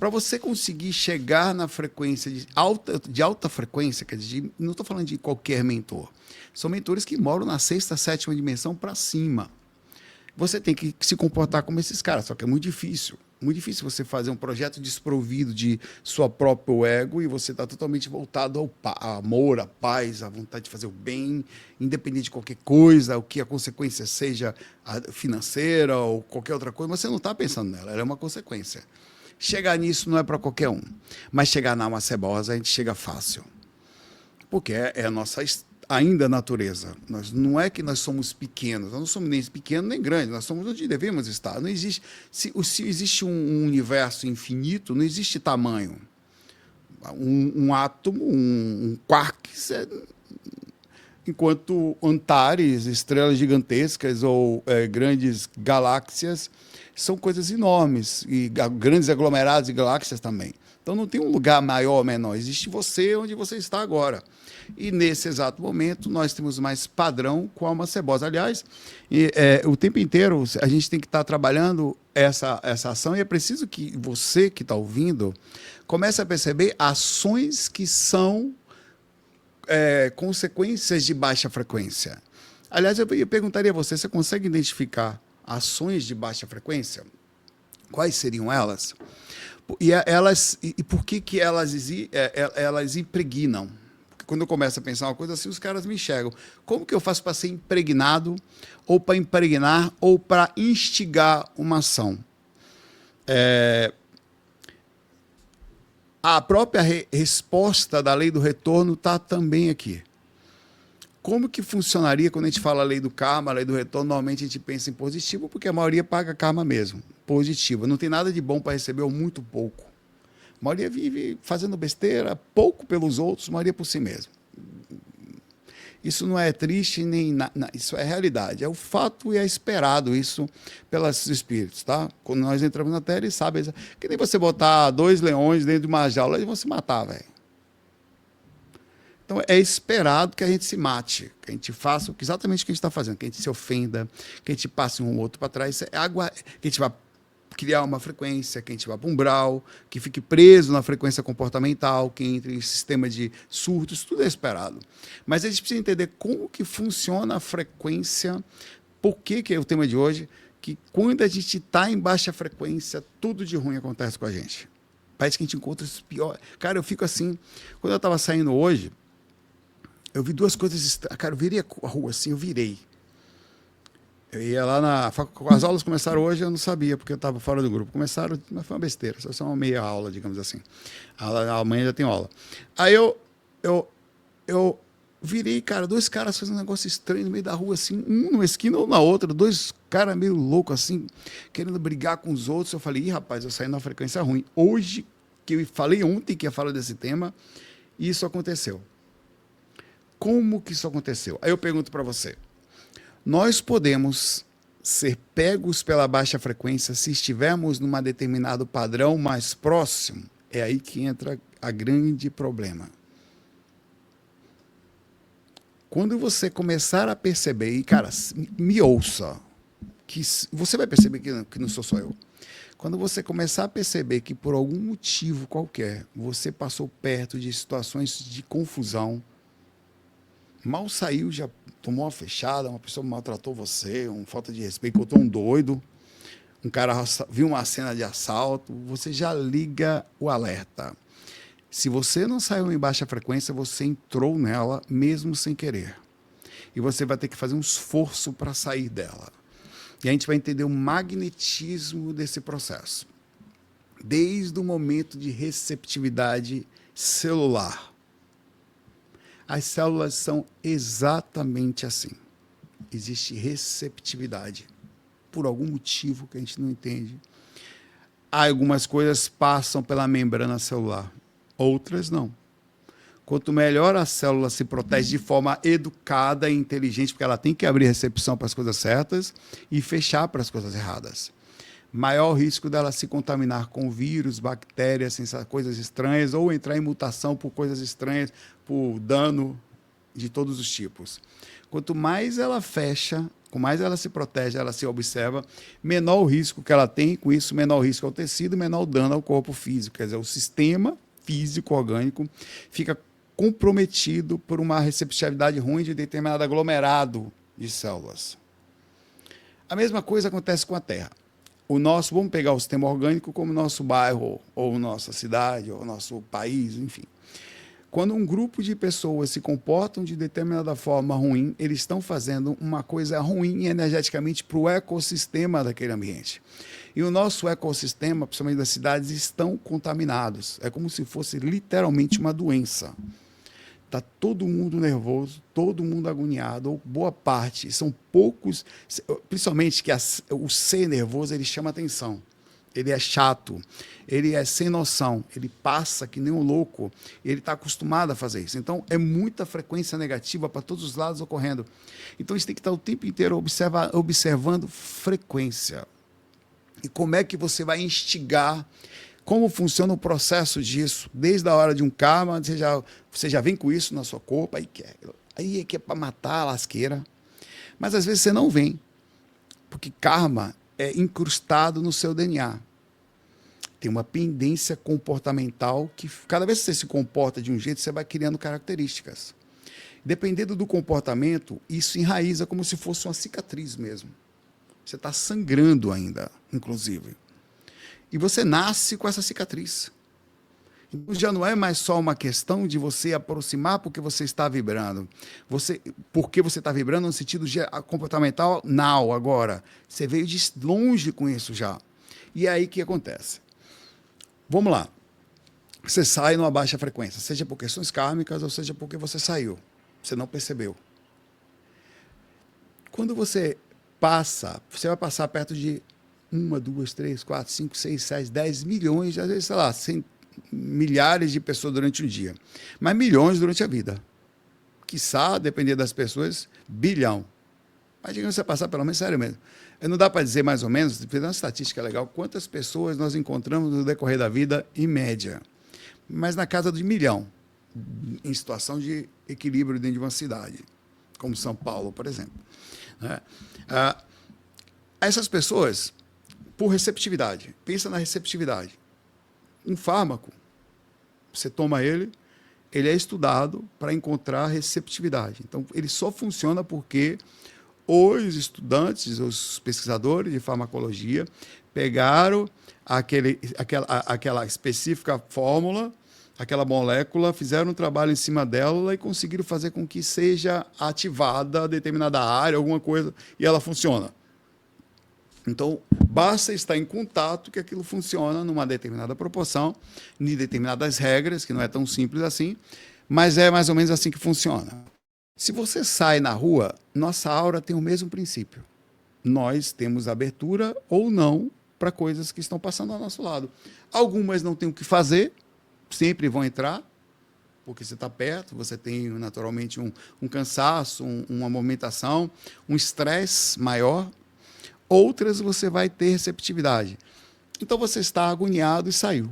Para você conseguir chegar na frequência de alta frequência, quer dizer, não estou falando de qualquer mentor. São mentores que moram na sexta, sétima dimensão para cima. Você tem que se comportar como esses caras, só que é muito difícil. Muito difícil você fazer um projeto desprovido de sua próprio ego e você está totalmente voltado ao amor, à paz, à vontade de fazer o bem, independente de qualquer coisa, o que a consequência seja financeira ou qualquer outra coisa, mas você não está pensando nela, ela é uma consequência. Chegar nisso não é para qualquer um, mas chegar na alma cebosa a gente chega fácil, porque é a nossa ainda natureza. Não é que nós somos pequenos, nós não somos nem pequenos nem grandes, nós somos onde devemos estar. Não existe, se existe um universo infinito, não existe tamanho. Um átomo, um quark, enquanto Antares, estrelas gigantescas ou grandes galáxias, são coisas enormes, e grandes aglomerados de galáxias também. Então não tem um lugar maior ou menor, existe você onde você está agora. E nesse exato momento nós temos mais padrão com a alma cebosa. Aliás, o tempo inteiro a gente tem que estar trabalhando essa ação, e é preciso que você que está ouvindo comece a perceber ações que são consequências de baixa frequência. Aliás, eu perguntaria a você, você consegue identificar ações de baixa frequência? Quais seriam elas? E por que elas impregnam? Porque quando eu começo a pensar uma coisa assim, os caras me enxergam. Como que eu faço para ser impregnado, ou para impregnar, ou para instigar uma ação? A própria resposta da lei do retorno está também aqui. Como que funcionaria quando a gente fala lei do karma, lei do retorno? Normalmente a gente pensa em positivo, porque a maioria paga karma mesmo. Positivo. Não tem nada de bom para receber ou muito pouco. A maioria vive fazendo besteira, pouco pelos outros, a maioria por si mesmo. Isso não é triste, isso é realidade. É o fato e é esperado isso pelos espíritos, tá? Quando nós entramos na Terra, eles sabem. Que nem você botar 2 leões dentro de uma jaula, eles vão se matar, velho. Então, é esperado que a gente se mate, que a gente faça exatamente o que a gente está fazendo, que a gente se ofenda, que a gente passe um ou outro para trás, que a gente vai criar uma frequência, que a gente vá para um umbral, que fique preso na frequência comportamental, que entre em sistema de surtos, tudo é esperado. Mas a gente precisa entender como que funciona a frequência, por que é o tema de hoje, que quando a gente está em baixa frequência, tudo de ruim acontece com a gente. Parece que a gente encontra os piores. Cara, eu fico assim, quando eu estava saindo hoje, eu vi 2 coisas. Cara, eu virei a rua assim, eu virei. Eu ia lá as aulas começaram hoje, eu não sabia, porque eu estava fora do grupo. Começaram, mas foi uma besteira, só uma meia aula, digamos assim. Amanhã já tem aula. Aí eu virei, cara, 2 caras fazendo um negócio estranho no meio da rua, assim, um numa esquina ou na outra, 2 caras meio loucos, assim, querendo brigar com os outros. Eu falei, rapaz, eu saí numa frequência ruim. Hoje, que eu falei ontem que ia falar desse tema, isso aconteceu. Como que isso aconteceu? Aí eu pergunto para você. Nós podemos ser pegos pela baixa frequência se estivermos num determinado padrão mais próximo? É aí que entra a grande problema. Quando você começar a perceber, e cara, me ouça, que você vai perceber que não sou só eu. Quando você começar a perceber que por algum motivo qualquer você passou perto de situações de confusão, mal saiu, já tomou uma fechada, uma pessoa maltratou você, uma falta de respeito, botou um doido, um cara viu uma cena de assalto, você já liga o alerta. Se você não saiu em baixa frequência, você entrou nela mesmo sem querer. E você vai ter que fazer um esforço para sair dela. E a gente vai entender o magnetismo desse processo. Desde o momento de receptividade celular. As células são exatamente assim. Existe receptividade. Por algum motivo que a gente não entende. Algumas coisas passam pela membrana celular, outras não. Quanto melhor a célula se protege de forma educada e inteligente, porque ela tem que abrir recepção para as coisas certas e fechar para as coisas erradas. Maior o risco dela se contaminar com vírus, bactérias, coisas estranhas, ou entrar em mutação por coisas estranhas, por dano de todos os tipos. Quanto mais ela fecha, Quanto mais ela se protege, ela se observa, menor o risco que ela tem, com isso, menor o risco ao tecido, menor o dano ao corpo físico. Quer dizer, o sistema físico orgânico fica comprometido por uma receptividade ruim de determinado aglomerado de células. A mesma coisa acontece com a Terra. Vamos pegar o sistema orgânico como nosso bairro, ou nossa cidade, ou nosso país, enfim. Quando um grupo de pessoas se comportam de determinada forma ruim, eles estão fazendo uma coisa ruim energeticamente para o ecossistema daquele ambiente. E o nosso ecossistema, principalmente das cidades, estão contaminados. É como se fosse literalmente uma doença. Está todo mundo nervoso, todo mundo agoniado, ou boa parte. São poucos, principalmente que o ser nervoso, ele chama atenção. Ele é chato, ele é sem noção, ele passa que nem um louco, ele está acostumado a fazer isso. Então, é muita frequência negativa para todos os lados ocorrendo. Então, a gente tem que estar o tempo inteiro observando frequência. E como é que você vai instigar, como funciona o processo disso, desde a hora de um karma, você já vem com isso na sua corpo, aí é que é para matar a lasqueira. Mas, às vezes, você não vem, porque karma é incrustado no seu DNA. Tem uma pendência comportamental que, cada vez que você se comporta de um jeito, você vai criando características. Dependendo do comportamento, isso enraiza como se fosse uma cicatriz mesmo. Você está sangrando ainda, inclusive. E você nasce com essa cicatriz. Então, já não é mais só uma questão de você aproximar porque você está vibrando. Porque você está vibrando no sentido comportamental, não, agora. Você veio de longe com isso já. E aí o que acontece? Vamos lá. Você sai numa baixa frequência, seja por questões kármicas ou seja porque você saiu. Você não percebeu. Quando você vai passar perto de 1, 2, 3, 4, 5, 6, 7, 10 milhões, às vezes, sei lá, milhares de pessoas durante um dia, mas milhões durante a vida. Quiçá, dependendo das pessoas, bilhão. Mas digamos você passar pelo menos, sério mesmo. Não dá para dizer mais ou menos, fiz uma estatística legal, quantas pessoas nós encontramos no decorrer da vida, em média. Mas na casa de 1 milhão, em situação de equilíbrio dentro de uma cidade, como São Paulo, por exemplo. Essas pessoas, por receptividade, pensa na receptividade. Um fármaco, você toma ele é estudado para encontrar receptividade. Então, ele só funciona porque os estudantes, os pesquisadores de farmacologia, pegaram aquela específica fórmula, aquela molécula, fizeram um trabalho em cima dela e conseguiram fazer com que seja ativada determinada área, alguma coisa, e ela funciona. Então, basta estar em contato que aquilo funciona numa determinada proporção, em determinadas regras, que não é tão simples assim, mas é mais ou menos assim que funciona. Se você sai na rua, nossa aura tem o mesmo princípio. Nós temos abertura ou não para coisas que estão passando ao nosso lado. Algumas não têm o que fazer, sempre vão entrar, porque você está perto, você tem naturalmente um cansaço, uma movimentação, um estresse maior. Outras você vai ter receptividade. Então você está agoniado e saiu.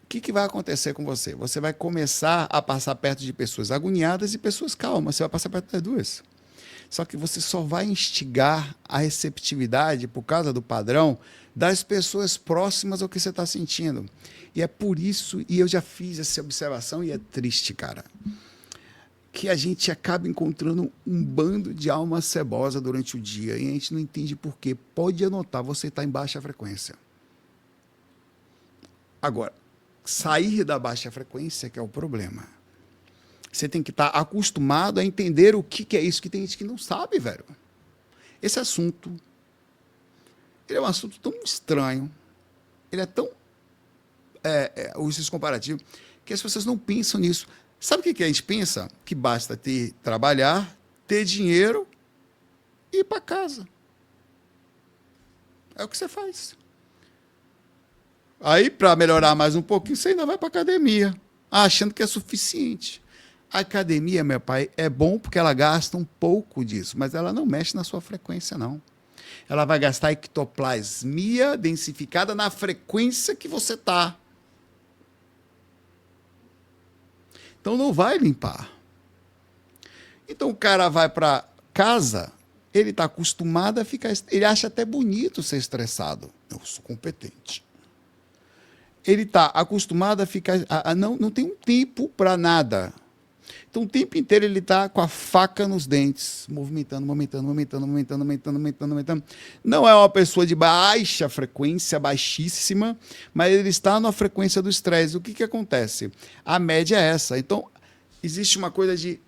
O que vai acontecer com você? Você vai começar a passar perto de pessoas agoniadas e pessoas calmas. Você vai passar perto das duas. Só que você só vai instigar a receptividade por causa do padrão das pessoas próximas ao que você está sentindo. E é por isso, e eu já fiz essa observação e é triste, cara, que a gente acaba encontrando um bando de alma cebosa durante o dia e a gente não entende por quê. Pode anotar, você está em baixa frequência. Agora, sair da baixa frequência que é o problema. Você tem que estar acostumado a entender o que é isso, que tem gente que não sabe, velho. Esse assunto, ele é um assunto tão estranho, ele é tão os comparativos, que as pessoas não pensam nisso. Sabe o que a gente pensa? Que basta trabalhar, ter dinheiro e ir para casa. É o que você faz. Aí, para melhorar mais um pouquinho, você ainda vai para a academia, achando que é suficiente. A academia, meu pai, é bom porque ela gasta um pouco disso, mas ela não mexe na sua frequência, não. Ela vai gastar ectoplasmia densificada na frequência que você está. Então não vai limpar. Então o cara vai para casa Ele está acostumado a ficar... Ele acha até bonito ser estressado. Eu sou competente. Ele está acostumado a ficar... não tem um tempo para nada. Então, o tempo inteiro ele está com a faca nos dentes, movimentando. Não é uma pessoa de baixa frequência, baixíssima, mas ele está na frequência do estresse. O que acontece? A média é essa. Então, existe uma coisa de...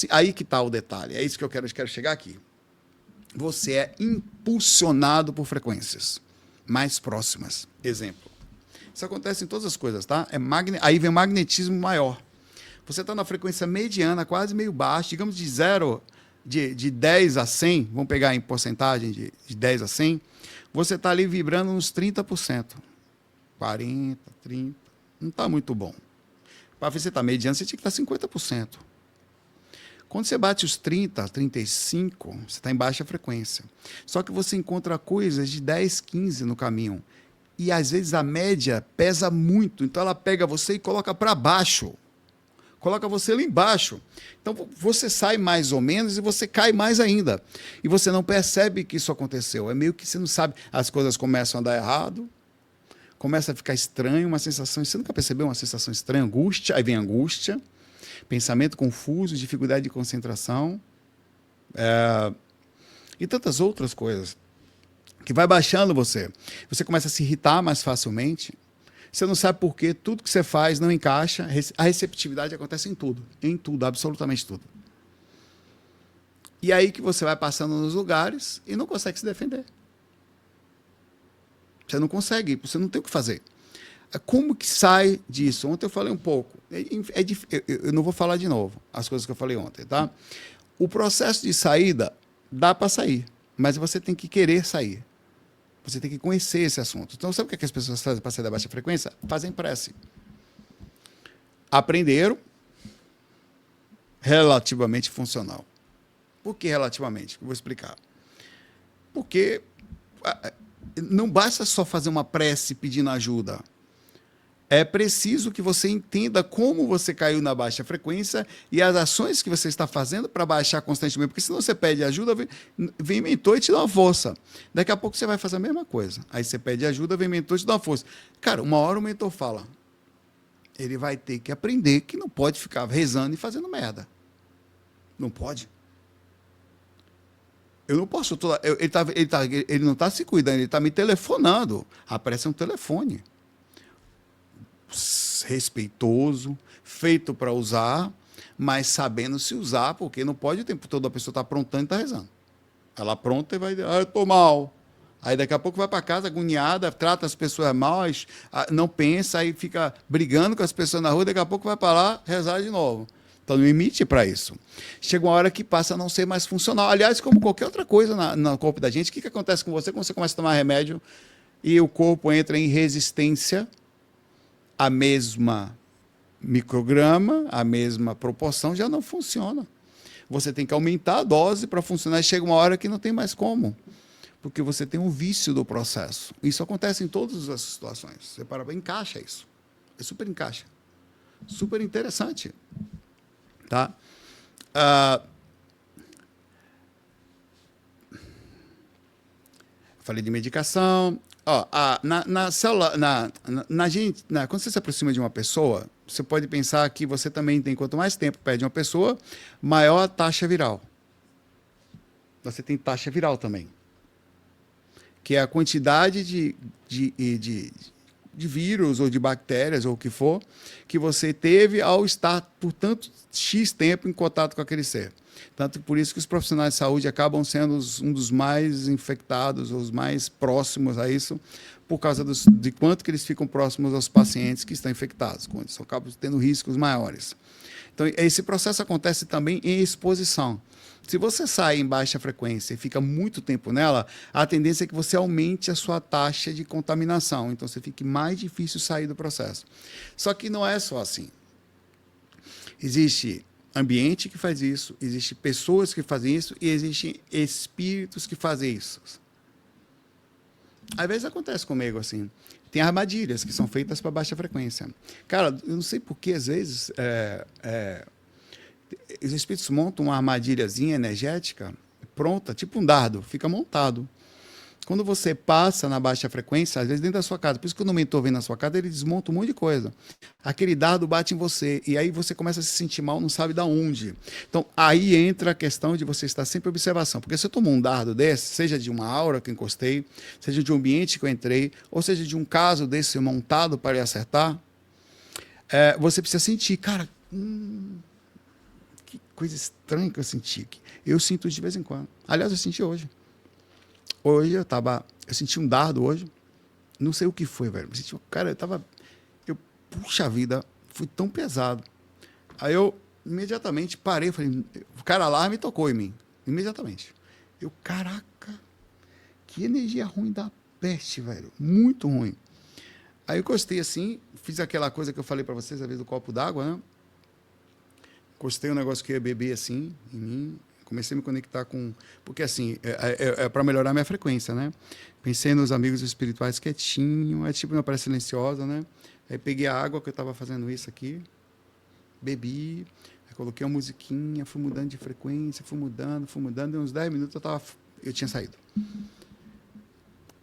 Aí que está o detalhe. É isso que eu quero chegar aqui. Você é impulsionado por frequências mais próximas. Exemplo. Isso acontece em todas as coisas, tá? Aí vem o magnetismo maior. Você está na frequência mediana, quase meio baixa, digamos de 10 a 100, vamos pegar em porcentagem de 10 a 100, você está ali vibrando uns 30%. 40%, 30%. Não está muito bom. Para você estar mediano, você tinha que estar 50%. Quando você bate os 30, 35, você está em baixa frequência. Só que você encontra coisas de 10, 15 no caminho. E, às vezes, a média pesa muito. Então, ela pega você e coloca para baixo. Coloca você lá embaixo. Então, você sai mais ou menos e você cai mais ainda. E você não percebe que isso aconteceu. É meio que você não sabe. As coisas começam a dar errado. Começa a ficar estranho, uma sensação... Você nunca percebeu uma sensação estranha? Angústia. Aí vem angústia. Pensamento confuso, dificuldade de concentração. E tantas outras coisas. Que vai baixando você. Você começa a se irritar mais facilmente. Você não sabe por quê, tudo que você faz não encaixa. A receptividade acontece em tudo, absolutamente tudo. E aí que você vai passando nos lugares e não consegue se defender. Você não consegue, você não tem o que fazer. Como que sai disso? Ontem eu falei um pouco. Eu não vou falar de novo as coisas que eu falei ontem, tá? O processo de saída dá para sair, mas você tem que querer sair. Você tem que conhecer esse assunto. Então, sabe o que as pessoas fazem para sair da baixa frequência? Fazem prece. Aprenderam, relativamente funcional. Por que relativamente? Eu vou explicar. Porque não basta só fazer uma prece pedindo ajuda. É preciso que você entenda como você caiu na baixa frequência e as ações que você está fazendo para baixar constantemente. Porque senão você pede ajuda, vem mentor e te dá uma força. Daqui a pouco você vai fazer a mesma coisa. Aí você pede ajuda, vem mentor e te dá uma força. Cara, uma hora o mentor fala. Ele vai ter que aprender que não pode ficar rezando e fazendo merda. Não pode. Eu não posso... Ele não está se cuidando, ele está me telefonando. A prece é um telefone. Respeitoso, feito para usar, mas sabendo se usar, porque não pode o tempo todo a pessoa estar aprontando e estar rezando. Ela apronta e vai dizer, eu estou mal. Aí daqui a pouco vai para casa agoniada, trata as pessoas mal, não pensa, aí fica brigando com as pessoas na rua, daqui a pouco vai para lá rezar de novo. Então, no limite para isso. Chega uma hora que passa a não ser mais funcional. Aliás, como qualquer outra coisa no corpo da gente, o que acontece com você quando você começa a tomar remédio e o corpo entra em resistência? A mesma micrograma, a mesma proporção já não funciona. Você tem que aumentar a dose para funcionar e chega uma hora que não tem mais como, porque você tem um vício do processo. Isso acontece em todas as situações. Você encaixa isso. É super encaixa. Super interessante. Tá? Falei de medicação. Na célula, quando você se aproxima de uma pessoa, você pode pensar que você também tem, quanto mais tempo perde uma pessoa, maior a taxa viral. Você tem taxa viral também, que é a quantidade de vírus ou de bactérias ou o que for, que você teve ao estar por tanto X tempo em contato com aquele ser. Tanto por isso que os profissionais de saúde acabam sendo um dos mais infectados, os mais próximos a isso, por causa de quanto que eles ficam próximos aos pacientes que estão infectados, quando eles acabam tendo riscos maiores. Então, esse processo acontece também em exposição. Se você sai em baixa frequência e fica muito tempo nela, a tendência é que você aumente a sua taxa de contaminação. Então, você fique mais difícil sair do processo. Só que não é só assim. Existe ambiente que faz isso, existem pessoas que fazem isso e existem espíritos que fazem isso. Às vezes acontece comigo assim. Tem armadilhas que são feitas para baixa frequência. Cara, eu não sei por que às vezes os espíritos montam uma armadilhazinha energética pronta, tipo um dardo, fica montado. Quando você passa na baixa frequência, às vezes dentro da sua casa, por isso que quando o mentor vem na sua casa, ele desmonta um monte de coisa. Aquele dardo bate em você, e aí você começa a se sentir mal, não sabe de onde. Então, aí entra a questão de você estar sempre em observação. Porque se eu tomo um dardo desse, seja de uma aura que eu encostei, seja de um ambiente que eu entrei, ou seja de um caso desse montado para lhe acertar, você precisa sentir, cara, que coisa estranha que eu senti aqui. Eu sinto de vez em quando. Aliás, eu senti hoje. Hoje eu senti um dardo hoje, não sei o que foi, velho. Eu senti, cara, puxa vida, fui tão pesado. Aí eu imediatamente parei, falei, o cara lá me tocou em mim, imediatamente. Caraca, que energia ruim da peste, velho, muito ruim. Aí eu encostei assim, fiz aquela coisa que eu falei pra vocês, a vez do copo d'água, né? Encostei um negócio que eu ia beber assim, em mim. Comecei a me conectar com... Porque, assim, é para melhorar minha frequência, né? Pensei nos amigos espirituais quietinho, tipo uma prece silenciosa, né? Aí peguei a água, que eu estava fazendo isso aqui, bebi, aí coloquei uma musiquinha, fui mudando de frequência, fui mudando, e uns 10 minutos eu tinha saído.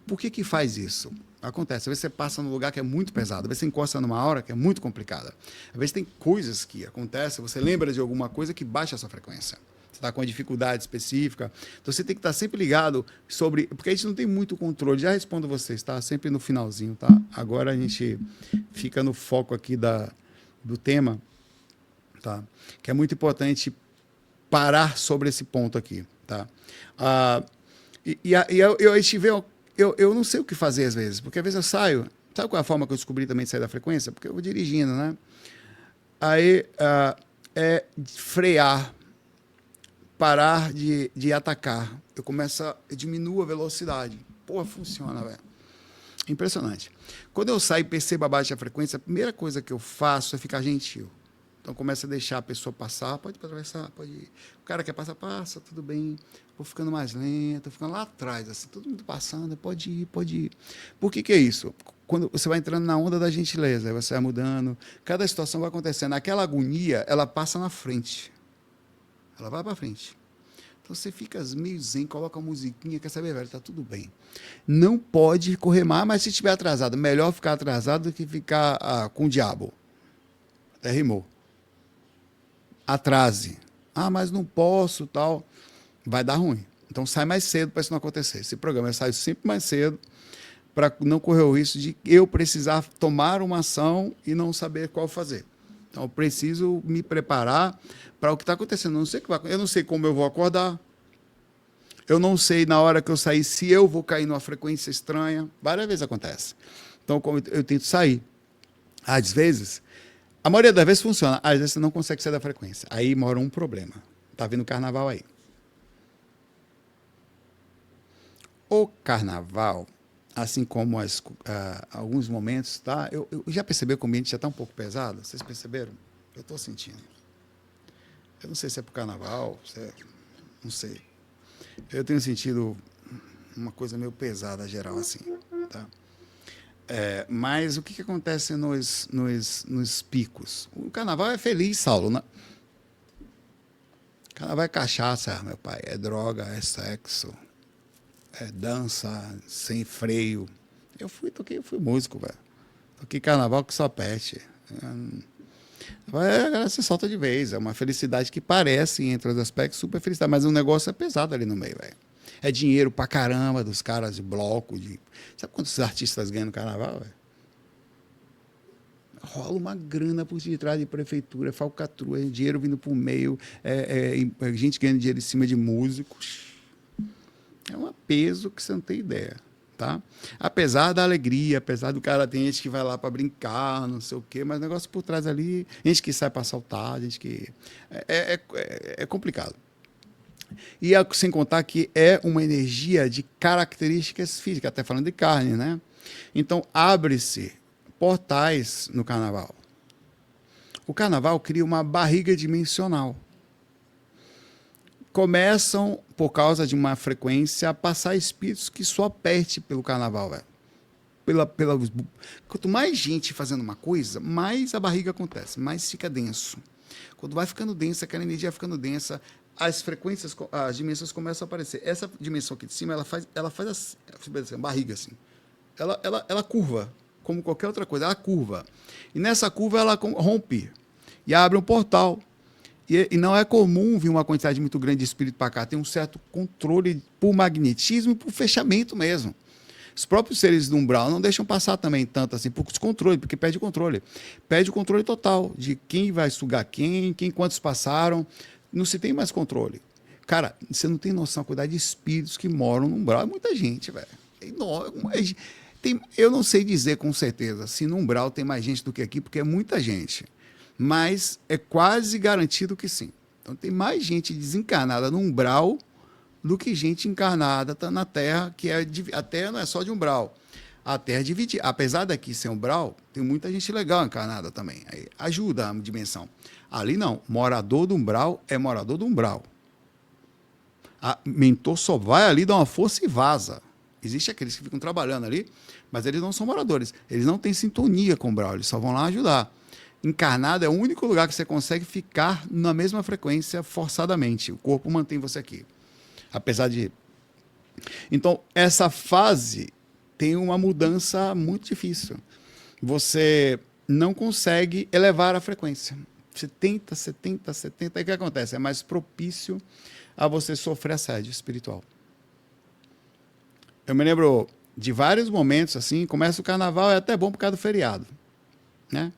Por que faz isso? Acontece, às vezes você passa num lugar que é muito pesado, às vezes você encosta numa aura que é muito complicada. Às vezes tem coisas que acontecem, você lembra de alguma coisa que baixa a sua frequência. Está com uma dificuldade específica. Então, você tem que estar sempre ligado sobre... Porque a gente não tem muito controle. Já respondo vocês, tá? Sempre no finalzinho, tá? Agora a gente fica no foco aqui do tema, tá? Que é muito importante parar sobre esse ponto aqui, tá? Eu não sei o que fazer às vezes, porque às vezes eu saio... Sabe qual é a forma que eu descobri também de sair da frequência? Porque eu vou dirigindo, né? Aí é frear, parar de atacar. Eu diminuo a velocidade. Pô, funciona, velho. Impressionante. Quando eu saio e percebo a baixa frequência, a primeira coisa que eu faço é ficar gentil. Então, começa a deixar a pessoa passar. Pode atravessar, pode ir. O cara quer passar, passa, tudo bem. Vou ficando mais lento, vou ficando lá atrás, assim, todo mundo passando, pode ir, pode ir. Por que é isso? Quando você vai entrando na onda da gentileza, aí você vai mudando, cada situação vai acontecendo. Aquela agonia, ela passa na frente. Ela vai para frente. Então você fica meio zen, coloca a musiquinha, quer saber, velho, tá tudo bem. Não pode correr mais, mas se estiver atrasado, melhor ficar atrasado do que ficar com o diabo. Até rimou. Atrase. Mas não posso, tal. Vai dar ruim. Então sai mais cedo para isso não acontecer. Esse programa eu saio sempre mais cedo para não correr o risco de eu precisar tomar uma ação e não saber qual fazer. Então, eu preciso me preparar para o que está acontecendo. Eu não sei como eu vou acordar. Eu não sei, na hora que eu sair, se eu vou cair numa frequência estranha. Várias vezes acontece. Então, como eu tento sair. Às vezes, a maioria das vezes funciona. Às vezes, você não consegue sair da frequência. Aí mora um problema. Está vindo o carnaval aí. O carnaval, assim como alguns momentos, tá? Eu já percebi que o ambiente já está um pouco pesado. Vocês perceberam? Eu estou sentindo. Eu não sei se é para o carnaval, não sei. Eu tenho sentido uma coisa meio pesada geral assim, tá? Mas o que acontece nos picos? O carnaval é feliz, Saulo, né? Carnaval é cachaça, meu pai. É droga, é sexo, é dança sem freio. Eu fui músico, velho. Toquei carnaval que só peste. Ela se solta de vez. É uma felicidade que parece, entre os aspectos, super felicidade. Mas o negócio é pesado ali no meio, velho. É dinheiro pra caramba dos caras de bloco. Sabe quantos artistas ganham no carnaval, velho? Rola uma grana por detrás de prefeitura, falcatrua, dinheiro vindo pro meio, gente ganhando dinheiro em cima de músicos. É um peso que você não tem ideia. Tá? Apesar da alegria, apesar do cara, tem gente que vai lá para brincar, não sei o quê, mas o negócio por trás ali, gente que sai para assaltar, gente que... É complicado. E sem contar que é uma energia de características físicas, até falando de carne, né? Então, abre-se portais no carnaval. O carnaval cria uma barriga dimensional. Começam, por causa de uma frequência, a passar espíritos que só perde pelo carnaval, velho. Quanto mais gente fazendo uma coisa, mais a barriga acontece, mais fica denso. Quando vai ficando densa, aquela energia vai ficando densa, as frequências, as dimensões começam a aparecer. Essa dimensão aqui de cima, ela faz assim, barriga assim. Ela curva, como qualquer outra coisa, ela curva. E nessa curva ela rompe e abre um portal. E não é comum vir uma quantidade muito grande de espírito para cá. Tem um certo controle por magnetismo e por fechamento mesmo. Os próprios seres do umbral não deixam passar também tanto assim, por descontrole, porque perde o controle. Perde o controle total de quem vai sugar quem quantos passaram. Não se tem mais controle. Cara, você não tem noção da quantidade de espíritos que moram no umbral. É muita gente, velho. É enorme. Eu não sei dizer com certeza se no umbral tem mais gente do que aqui, porque é muita gente. Mas é quase garantido que sim. Então tem mais gente desencarnada no umbral do que gente encarnada tá na Terra, que a Terra não é só de umbral. A Terra é dividida. Apesar daqui ser umbral, tem muita gente legal encarnada também. Aí ajuda a dimensão. Ali não. Morador do umbral é morador do umbral. A mentor só vai ali, dá uma força e vaza. Existem aqueles que ficam trabalhando ali, mas eles não são moradores. Eles não têm sintonia com o umbral, eles só vão lá ajudar. Encarnado é o único lugar que você consegue ficar na mesma frequência forçadamente. O corpo mantém você aqui. Apesar de... Então, essa fase tem uma mudança muito difícil. Você não consegue elevar a frequência. Você tenta, e o que acontece? É mais propício a você sofrer assédio espiritual. Eu me lembro de vários momentos, assim, começa o carnaval, é até bom por causa do feriado, né?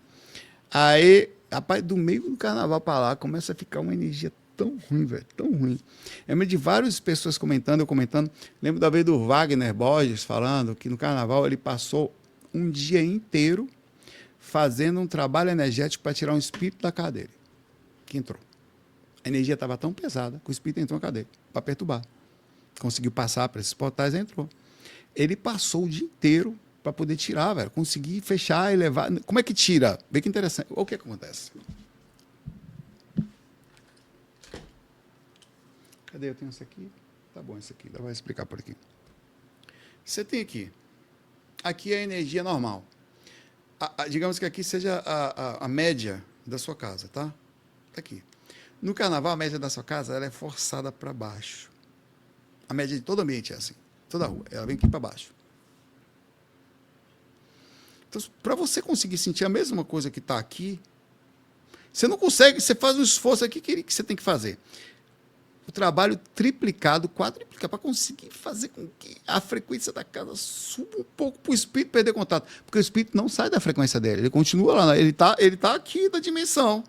Aí, rapaz, do meio do carnaval para lá, começa a ficar uma energia tão ruim, velho, tão ruim. Eu lembro de várias pessoas comentando. Lembro da vez do Wagner Borges falando que no carnaval ele passou um dia inteiro fazendo um trabalho energético para tirar um espírito da cadeira que entrou. A energia estava tão pesada que o espírito entrou na cadeira para perturbar. Conseguiu passar para esses portais e entrou. Ele passou o dia inteiro para poder tirar, velho. Conseguir fechar e levar. Como é que tira? Vê que interessante. O que acontece? Cadê? Eu tenho isso aqui. Tá bom, isso aqui. Vai explicar por aqui. Você tem aqui. Aqui é a energia normal. Digamos que aqui seja a média da sua casa, tá? Tá aqui. No carnaval, a média da sua casa ela é forçada para baixo. A média de todo ambiente é assim. Toda a rua. Ela vem aqui para baixo. Então, para você conseguir sentir a mesma coisa que está aqui, você não consegue, você faz um esforço aqui que você tem que fazer. O trabalho triplicado, quadruplicado, para conseguir fazer com que a frequência da casa suba um pouco para o espírito perder contato. Porque o espírito não sai da frequência dele, ele continua lá, ele tá aqui da dimensão.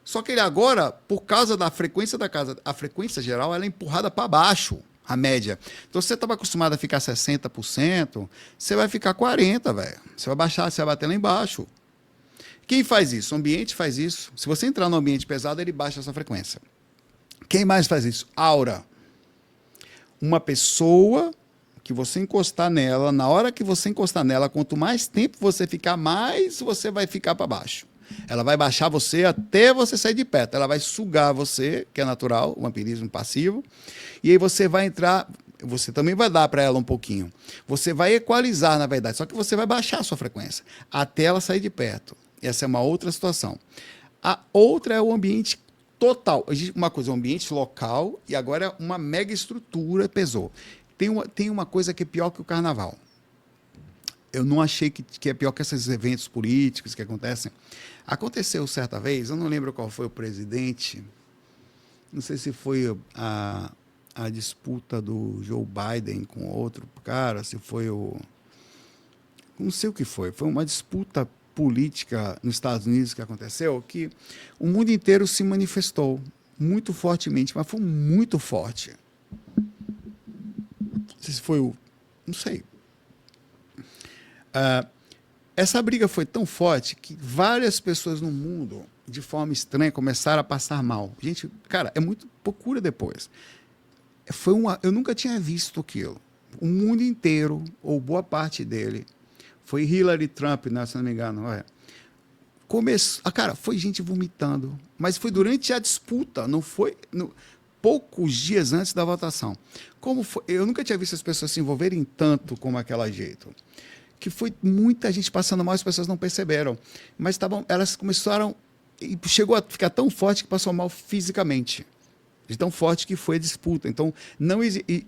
Só que ele agora, por causa da frequência da casa, a frequência geral ela é empurrada para baixo, a média. Então, se você estava acostumado a ficar 60%, você vai ficar 40%, velho. Você vai baixar, você vai bater lá embaixo. Quem faz isso? O ambiente faz isso. Se você entrar no ambiente pesado, ele baixa essa frequência. Quem mais faz isso? Aura. Uma pessoa que você encostar nela, na hora que você encostar nela, quanto mais tempo você ficar, mais você vai ficar para baixo. Ela vai baixar você até você sair de perto. Ela vai sugar você, que é natural, o vampirismo passivo. E aí você vai entrar, você também vai dar para ela um pouquinho. Você vai equalizar, na verdade, só que você vai baixar a sua frequência até ela sair de perto. Essa é uma outra situação. A outra é o ambiente total. Uma coisa é o ambiente local e agora uma mega estrutura pesou. Tem uma coisa que é pior que o carnaval. Eu não achei que é pior que esses eventos políticos que acontecem. Aconteceu certa vez, eu não lembro qual foi o presidente, não sei se foi a disputa do Joe Biden com outro cara, se foi o... Não sei o que foi. Foi uma disputa política nos Estados Unidos que aconteceu, que o mundo inteiro se manifestou muito fortemente, mas foi muito forte. Não sei se foi o... Não sei. Essa briga foi tão forte que várias pessoas no mundo, de forma estranha, começaram a passar mal. Gente, cara, é muito... Procura depois. Eu nunca tinha visto aquilo. O mundo inteiro, ou boa parte dele, foi Hillary Trump, né, se não me engano. Cara, foi gente vomitando. Mas foi durante a disputa, não foi... poucos dias antes da votação. Eu nunca tinha visto as pessoas se envolverem tanto como aquele jeito. Que foi muita gente passando mal, as pessoas não perceberam. Mas elas começaram... E chegou a ficar tão forte que passou mal fisicamente. De tão forte que foi a disputa. Então,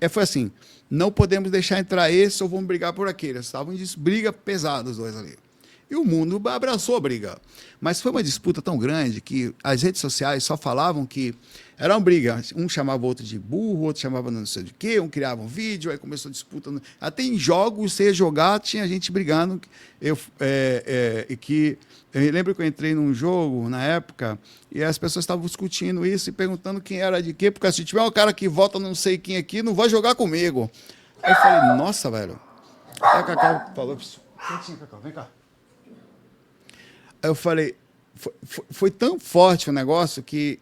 foi assim, não podemos deixar entrar esse ou vamos brigar por aquele. Estavam em briga pesada os dois ali. E o mundo abraçou a briga. Mas foi uma disputa tão grande que as redes sociais só falavam que era uma briga. Um chamava o outro de burro, o outro chamava não sei de quê, um criava um vídeo, aí começou a disputa. Até em jogos, você ia jogar, tinha gente brigando. Eu lembro que eu entrei num jogo na época e as pessoas estavam discutindo isso e perguntando quem era de quê, porque se tiver um cara que vota não sei quem aqui, não vai jogar comigo. Aí eu falei, nossa, velho. Aí a Cacau falou, quentinho, Cacau, vem cá. Aí eu falei, foi tão forte o negócio que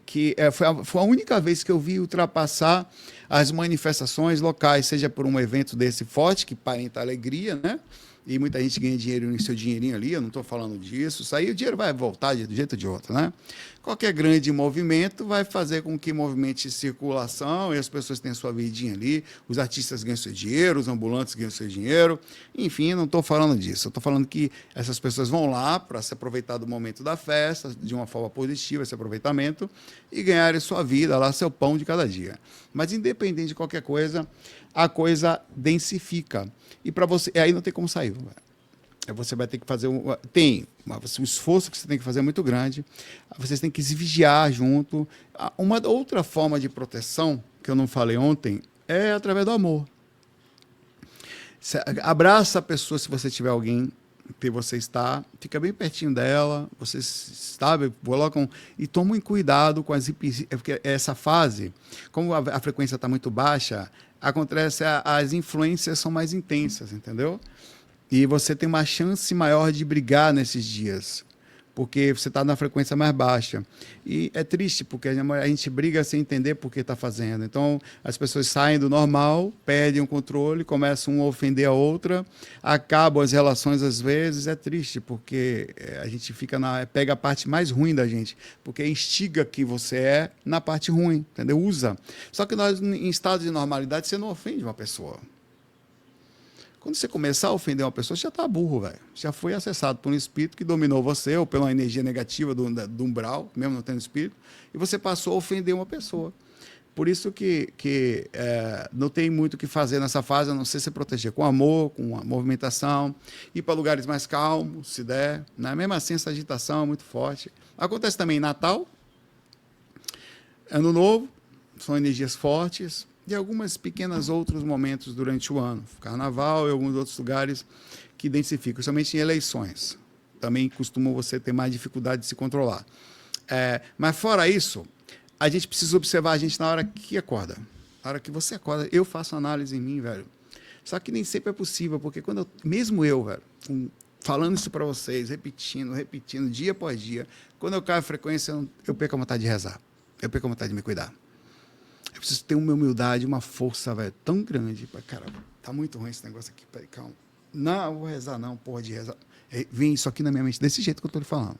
foi a única vez que eu vi ultrapassar as manifestações locais, seja por um evento desse forte, que parenta alegria, né? E muita gente ganha dinheiro no seu dinheirinho ali, eu não estou falando disso. Isso aí o dinheiro vai voltar de um jeito ou de outro, né? Qualquer grande movimento vai fazer com que movimente circulação e as pessoas tenham sua vidinha ali, os artistas ganham seu dinheiro, os ambulantes ganham seu dinheiro. Enfim, não estou falando disso. Eu estou falando que essas pessoas vão lá para se aproveitar do momento da festa, de uma forma positiva, esse aproveitamento, e ganharem sua vida lá, seu pão de cada dia. Mas, independente de qualquer coisa, a coisa densifica. E para você, aí não tem como sair. Você vai ter que fazer o esforço que você tem que fazer é muito grande. Vocês têm que se vigiar junto. Uma outra forma de proteção que eu não falei ontem é através do amor. Você abraça a pessoa se você tiver alguém que você está, fica bem pertinho dela, vocês colocam e tomem cuidado com porque essa fase, como a frequência está muito baixa, acontece as influências são mais intensas, entendeu? E você tem uma chance maior de brigar nesses dias, porque você está na frequência mais baixa. E é triste, porque a gente briga sem entender por que está fazendo. Então, as pessoas saem do normal, perdem o controle, começam uma a ofender a outra, acabam as relações às vezes. É triste, porque a gente pega a parte mais ruim da gente, porque instiga que você é na parte ruim, entendeu? Usa. Só que nós, em estado de normalidade, você não ofende uma pessoa. Quando você começar a ofender uma pessoa, você já está burro, velho. Já foi acessado por um espírito que dominou você, ou pela energia negativa do umbral, mesmo não tendo espírito, e você passou a ofender uma pessoa. Por isso que não tem muito o que fazer nessa fase, a não ser se proteger com amor, com a movimentação, ir para lugares mais calmos, se der. Né? Mesmo assim, essa agitação é muito forte. Acontece também em Natal, Ano Novo, são energias fortes, e alguns pequenos outros momentos durante o ano. Carnaval e alguns outros lugares que identificam, principalmente em eleições. Também costumam você ter mais dificuldade de se controlar. Mas fora isso, a gente precisa observar a gente na hora que acorda. Na hora que você acorda, eu faço análise em mim, velho. Só que nem sempre é possível, porque mesmo eu, velho, falando isso para vocês, repetindo, dia após dia, quando eu caio a frequência, eu perco a vontade de rezar. Eu perco a vontade de me cuidar. Eu preciso ter uma humildade, uma força, velho, tão grande. Cara, tá muito ruim esse negócio aqui. Peraí, calma. Não, eu vou rezar, não, porra de rezar. Vem isso aqui na minha mente, desse jeito que eu tô lhe falando.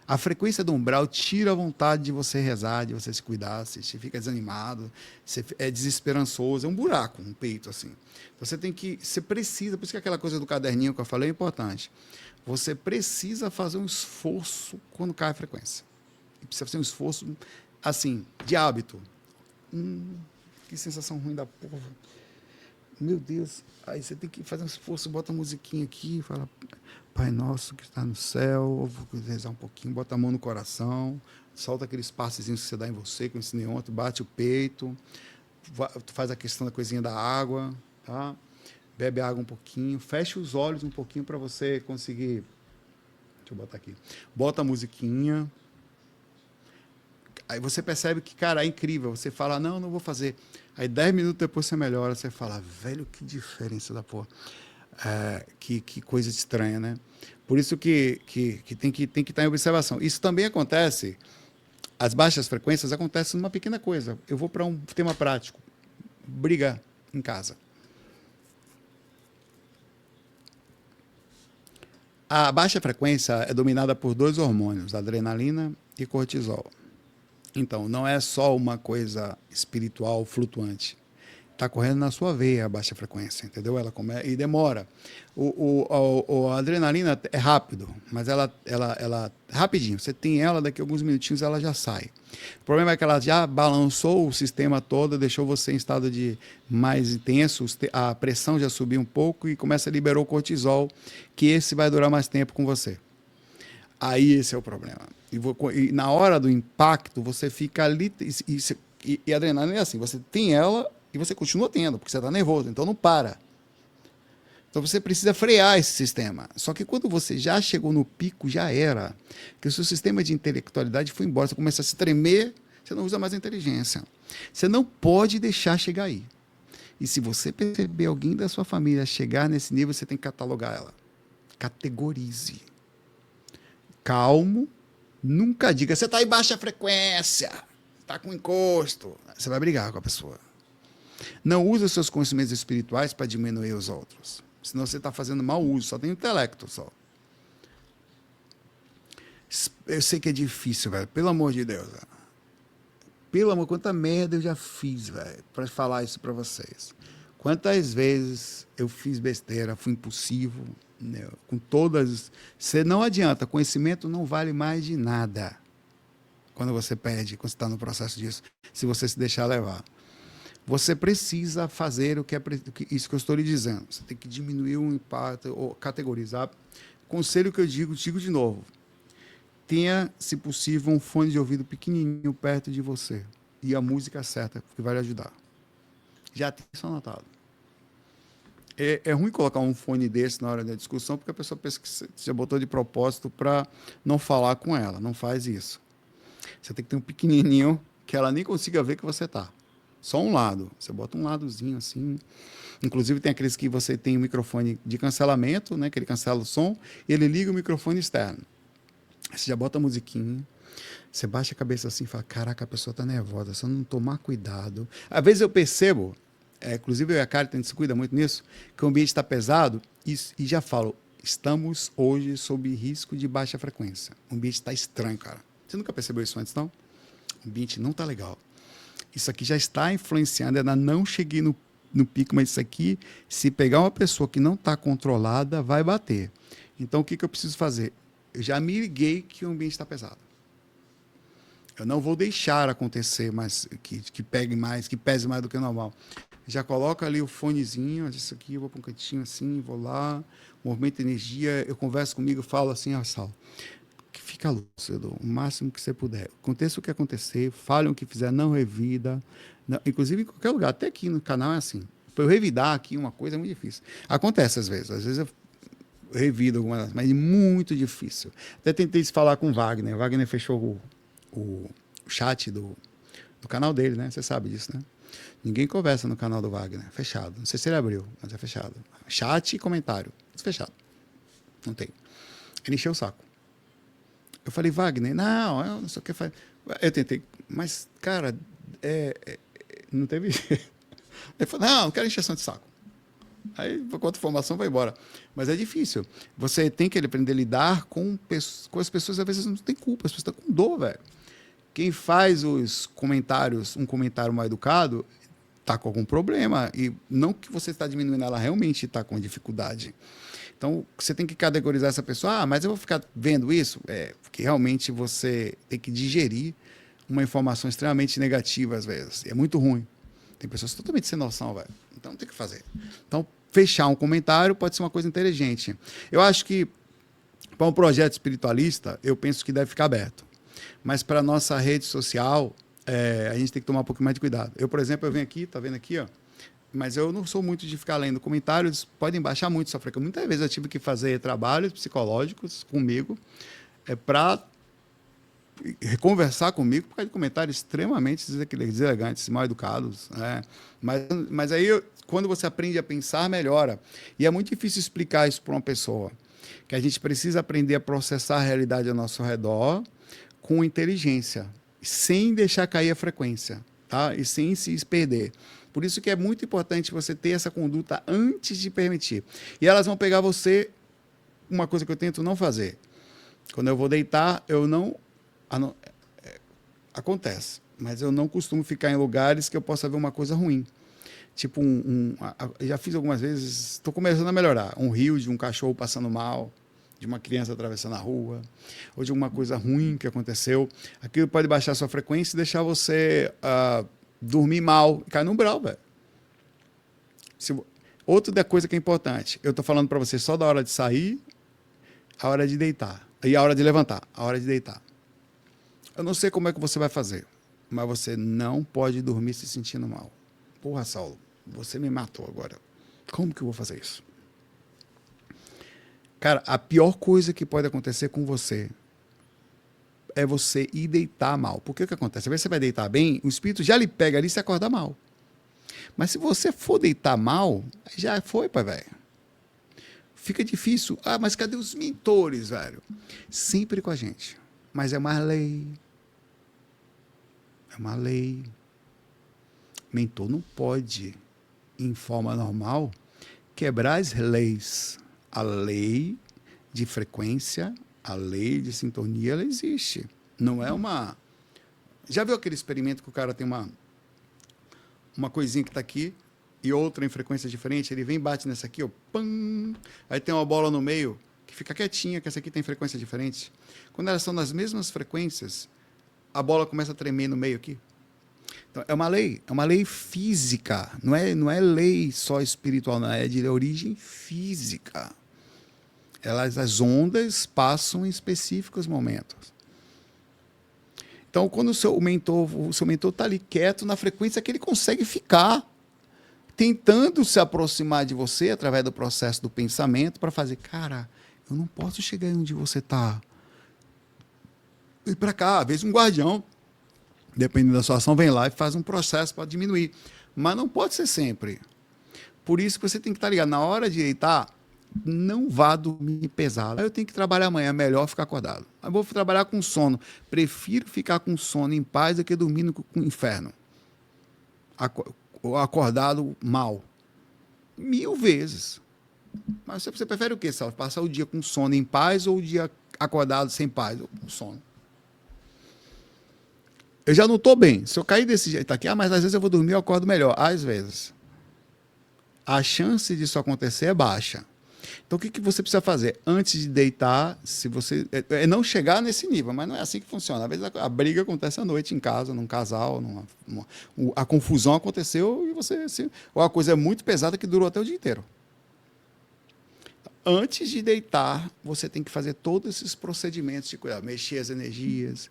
A frequência do umbral tira a vontade de você rezar, de você se cuidar, você fica desanimado, você é desesperançoso, é um buraco no peito, assim. Você precisa, por isso que aquela coisa do caderninho que eu falei é importante. Você precisa fazer um esforço quando cai a frequência. E precisa fazer um esforço, assim, de hábito. Que sensação ruim da porra. Meu Deus. Aí você tem que fazer um esforço, bota a musiquinha aqui, fala, Pai Nosso que está no céu, vou rezar um pouquinho, bota a mão no coração, solta aqueles passezinhos que você dá em você, que eu ensinei ontem, bate o peito, faz a questão da coisinha da água, tá? Bebe água um pouquinho, fecha os olhos um pouquinho para você conseguir. Deixa eu botar aqui. Bota a musiquinha. Aí você percebe que, cara, é incrível. Você fala, não vou fazer. Aí 10 minutos depois você melhora, você fala, velho, que diferença da porra. Que coisa estranha, né? Por isso que tem que estar em observação. Isso também acontece, as baixas frequências acontecem numa pequena coisa. Eu vou para um tema prático. Briga em casa. A baixa frequência é dominada por 2 hormônios, adrenalina e cortisol. Então, não é só uma coisa espiritual flutuante. Está correndo na sua veia a baixa frequência, entendeu? E demora. A adrenalina é rápido, mas ela rapidinho. Você tem ela, daqui a alguns minutinhos ela já sai. O problema é que ela já balançou o sistema todo, deixou você em estado de mais intenso, a pressão já subiu um pouco e começa a liberar o cortisol, que esse vai durar mais tempo com você. Aí esse é o problema. E na hora do impacto, você fica ali. E a adrenalina é assim: você tem ela e você continua tendo, porque você está nervoso, então não para. Então você precisa frear esse sistema. Só que quando você já chegou no pico, já era. Que o seu sistema de intelectualidade foi embora, você começa a se tremer, você não usa mais a inteligência. Você não pode deixar chegar aí. E se você perceber alguém da sua família chegar nesse nível, você tem que catalogar ela. Categorize. Calmo. Nunca diga, você está em baixa frequência, está com encosto. Você vai brigar com a pessoa. Não use os seus conhecimentos espirituais para diminuir os outros. Senão você está fazendo mau uso, só tem intelecto só. Eu sei que é difícil, velho. Pelo amor de Deus. Velho. Pelo amor, quanta merda eu já fiz, velho, para falar isso para vocês. Quantas vezes eu fiz besteira, fui impulsivo, né, com todas. Você não adianta, conhecimento não vale mais de nada. Quando você perde, quando você está no processo disso, se você se deixar levar. Você precisa fazer isso que eu estou lhe dizendo. Você tem que diminuir o impacto, ou categorizar. Conselho que eu digo de novo. Tenha, se possível, um fone de ouvido pequenininho perto de você. E a música certa, que vai lhe ajudar. Já tem isso anotado. É ruim colocar um fone desse na hora da discussão, porque a pessoa pensa que você já botou de propósito para não falar com ela. Não faz isso. Você tem que ter um pequenininho que ela nem consiga ver que você está. Só um lado. Você bota um ladozinho assim. Inclusive tem aqueles que você tem um microfone de cancelamento, né, que ele cancela o som, e ele liga o microfone externo. Você já bota a musiquinha, você baixa a cabeça assim e fala, caraca, a pessoa está nervosa, se eu não tomar cuidado. Às vezes eu percebo, inclusive eu e a Karen, a gente se cuida muito nisso, que o ambiente está pesado e já falo, estamos hoje sob risco de baixa frequência. O ambiente está estranho, cara. Você nunca percebeu isso antes, não? O ambiente não está legal. Isso aqui já está influenciando, ainda não cheguei no pico, mas isso aqui, se pegar uma pessoa que não está controlada, vai bater. Então, o que eu preciso fazer? Eu já me liguei que o ambiente está pesado. Eu não vou deixar acontecer mais, que pegue mais, que pese mais do que o normal. Já coloco ali o fonezinho, isso aqui, eu vou para um cantinho assim, vou lá, movimento de energia, eu converso comigo, falo assim, Sal, que fica lúcido, o máximo que você puder. Aconteça o que acontecer, fale o que fizer, não revida. Não, inclusive, em qualquer lugar, até aqui no canal é assim. Para eu revidar aqui uma coisa é muito difícil. Acontece às vezes eu revido algumas, mas é muito difícil. Até tentei falar com o Wagner. O Wagner fechou o chat do canal dele, né? Você sabe disso, né? Ninguém conversa no canal do Wagner. Fechado. Não sei se ele abriu, mas é fechado. Chat e comentário. Fechado. Não tem. Ele encheu o saco. Eu falei, Wagner, não, eu não sei o que faz. Eu tentei, mas, cara, não teve. Ele falou, não quero encheção de saco. Aí, com outra informação, vai embora. Mas é difícil. Você tem que aprender a lidar com as pessoas, às vezes não tem culpa, as pessoas estão com dor, velho. Quem faz os comentários, um comentário mal educado, está com algum problema. E não que você está diminuindo, ela realmente está com dificuldade. Então, você tem que categorizar essa pessoa. Mas eu vou ficar vendo isso? Porque realmente você tem que digerir uma informação extremamente negativa, às vezes. É muito ruim. Tem pessoas totalmente sem noção, velho. Então, tem que fazer. Então, fechar um comentário pode ser uma coisa inteligente. Eu acho que, para um projeto espiritualista, eu penso que deve ficar aberto. Mas, para a nossa rede social, a gente tem que tomar um pouquinho mais de cuidado. Eu, por exemplo, eu venho aqui, tá vendo aqui, ó. Mas eu não sou muito de ficar lendo comentários, podem baixar muito essa frequência. Muitas vezes eu tive que fazer trabalhos psicológicos comigo para conversar comigo por causa de comentários extremamente deselegantes, mal educados. Né? Mas aí, quando você aprende a pensar, melhora. E é muito difícil explicar isso para uma pessoa. Que a gente precisa aprender a processar a realidade ao nosso redor com inteligência, sem deixar cair a frequência, tá? E sem se perder. Por isso que é muito importante você ter essa conduta antes de permitir. E elas vão pegar você, uma coisa que eu tento não fazer. Quando eu vou deitar, eu não... acontece, mas eu não costumo ficar em lugares que eu possa ver uma coisa ruim. Tipo já fiz algumas vezes, estou começando a melhorar. Um rio de um cachorro passando mal, de uma criança atravessando a rua, ou de alguma coisa ruim que aconteceu. Aquilo pode baixar a sua frequência e deixar você dormir mal e cair no umbral, velho. Outra da coisa que é importante, eu estou falando para você só da hora de sair, a hora de deitar, e a hora de levantar, a hora de deitar. Eu não sei como é que você vai fazer, mas você não pode dormir se sentindo mal. Porra, Saulo, você me matou agora. Como que eu vou fazer isso? Cara, a pior coisa que pode acontecer com você é você ir deitar mal. Porque o que acontece? Às vezes você vai deitar bem, o espírito já lhe pega ali e se acorda mal. Mas se você for deitar mal, já foi, pai, velho. Fica difícil. Ah, mas cadê os mentores, velho? Sempre com a gente. Mas é uma lei. É uma lei. Mentor não pode, em forma normal, quebrar as leis. A lei de frequência, a lei de sintonia, ela existe. Não é uma... Já viu aquele experimento que o cara tem uma coisinha que está aqui e outra em frequência diferente? Ele vem e bate nessa aqui, ó, pam! Aí tem uma bola no meio que fica quietinha, que essa aqui tem frequência diferente. Quando elas estão nas mesmas frequências, a bola começa a tremer no meio aqui. Então, é uma lei física, não é lei só espiritual, não, é de origem física. As ondas passam em específicos momentos. Então, quando o seu mentor está ali quieto na frequência que ele consegue ficar, tentando se aproximar de você através do processo do pensamento para fazer, cara, eu não posso chegar onde você está. E para cá, às vezes um guardião, dependendo da situação, vem lá e faz um processo para diminuir. Mas não pode ser sempre. Por isso que você tem que estar ligado. Na hora de deitar, não vá dormir pesado. Eu tenho que trabalhar amanhã, é melhor ficar acordado. Eu vou trabalhar com sono. Prefiro ficar com sono em paz do que dormindo com o inferno. Acordado mal. 1000 vezes. Mas você prefere o quê, Salve? Passar o dia com sono em paz ou o dia acordado sem paz ou com sono? Eu já não estou bem. Se eu cair desse jeito aqui, mas às vezes eu vou dormir e eu acordo melhor. Às vezes. A chance disso acontecer é baixa. Então, o que você precisa fazer? Antes de deitar, se você é não chegar nesse nível, mas não é assim que funciona. Às vezes a briga acontece à noite em casa, num casal, a confusão aconteceu e você... ou a coisa é muito pesada que durou até o dia inteiro. Antes de deitar, você tem que fazer todos esses procedimentos de cuidar, mexer as energias,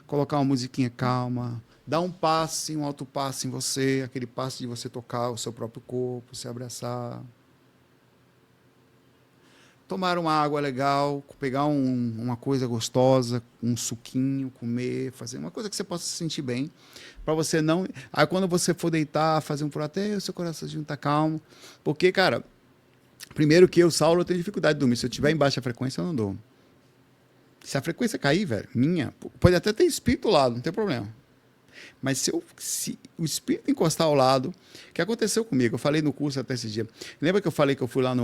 colocar uma musiquinha calma, dar um passe, um alto passe em você, aquele passe de você tocar o seu próprio corpo, se abraçar. Tomar uma água legal, pegar uma coisa gostosa, um suquinho, comer, fazer uma coisa que você possa se sentir bem, para você não... Aí quando você for deitar, fazer um até o seu coraçãozinho tá calmo, porque, cara, primeiro que eu, Saulo, eu tenho dificuldade de dormir, se eu estiver em baixa frequência, eu não durmo. Se a frequência cair, velho, pode até ter espírito lá, não tem problema. Mas se o espírito encostar ao lado, o que aconteceu comigo? Eu falei no curso até esse dia. Lembra que eu falei que eu fui lá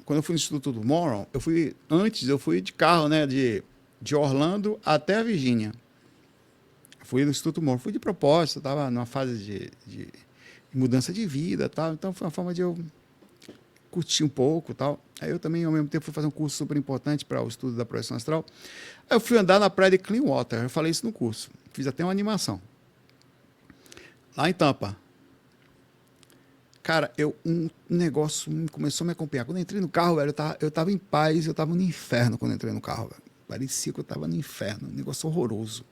quando eu fui no Instituto do Morron, eu fui de carro, né, de Orlando até a Virgínia. Fui no Instituto Morron, fui de propósito, estava numa fase de mudança de vida, tal. Então foi uma forma de eu curtir um pouco, tal. Aí eu também, ao mesmo tempo, fui fazer um curso super importante para o estudo da projeção astral. Aí eu fui andar na praia de Clearwater, eu falei isso no curso. Fiz até uma animação. Lá em Tampa. Cara, um negócio começou a me acompanhar. Quando eu entrei no carro, velho, eu tava em paz, eu tava no inferno quando eu entrei no carro, velho. Parecia que eu tava no inferno, um negócio horroroso.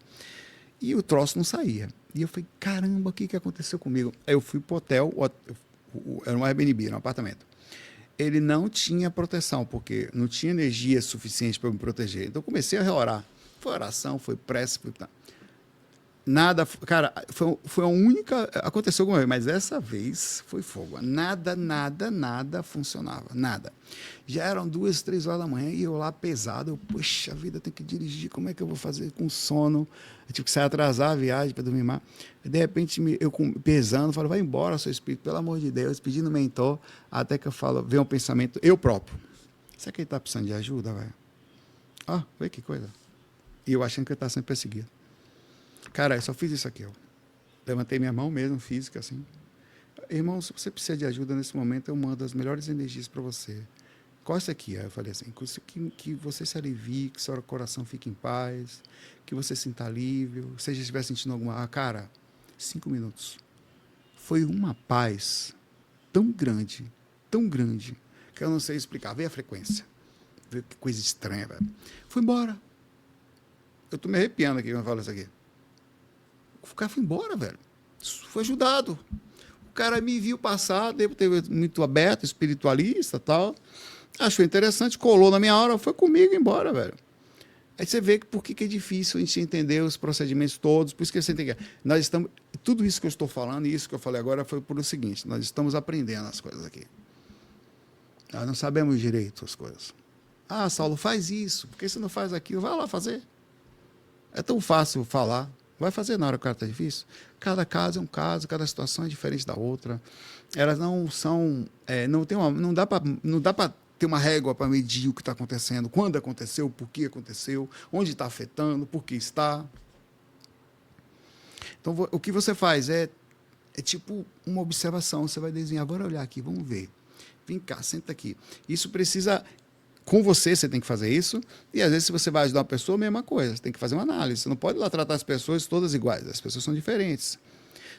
E o troço não saía. E eu falei, caramba, o que aconteceu comigo? Aí eu fui pro hotel, era um Airbnb, era um apartamento. Ele não tinha proteção, porque não tinha energia suficiente para me proteger. Então eu comecei a orar. Foi oração, foi prece, foi... Nada, cara, foi a única. Aconteceu alguma vez, mas essa vez foi fogo. Nada funcionava. Nada. Já eram 2, 3 horas da manhã e eu lá pesado. Poxa vida, eu tenho que dirigir. Como é que eu vou fazer com sono? Eu tive que sair atrasar a viagem para dormir mais. De repente, eu pesando, falo, vai embora, seu espírito, pelo amor de Deus, pedindo mentor. Até que eu falo, vem um pensamento, eu próprio. Será que ele está precisando de ajuda, velho? Ó, vê que coisa. E eu achando que ele está sendo perseguido. Cara, eu só fiz isso aqui, ó. Levantei minha mão mesmo, física, assim. irmão, se você precisa de ajuda nesse momento, eu mando as melhores energias para você. Qual é essa aqui? Aí eu falei assim, que você se alivie, que seu coração fique em paz, que você sinta alívio, se você estiver sentindo alguma... cara, 5 minutos. Foi uma paz tão grande, que eu não sei explicar. Veio a frequência. Veio que coisa estranha, velho. Fui embora. Eu tô me arrepiando aqui quando eu falo isso aqui. O cara foi embora, velho. Foi ajudado. O cara me viu passar, devo ter muito aberto, espiritualista e tal. Achou interessante, colou na minha hora, foi comigo embora, velho. Aí você vê por que é difícil a gente entender os procedimentos todos, por isso que você tem que... Nós estamos... Tudo isso que eu estou falando e isso que eu falei agora foi por o seguinte, nós estamos aprendendo as coisas aqui. Nós não sabemos direito as coisas. Ah, Saulo, faz isso, por que você não faz aquilo? Vai lá fazer. É tão fácil falar. Vai fazer na hora que o cara está difícil. Cada caso é um caso, cada situação é diferente da outra. Elas não são... não dá para ter uma régua para medir o que está acontecendo, quando aconteceu, por que aconteceu, onde está afetando, por que está. Então, o que você faz é tipo uma observação. Você vai desenhar, bora olhar aqui, vamos ver. Vem cá, senta aqui. Isso precisa... Com você tem que fazer isso, e às vezes se você vai ajudar uma pessoa, a mesma coisa, você tem que fazer uma análise. Você não pode ir lá tratar as pessoas todas iguais, as pessoas são diferentes.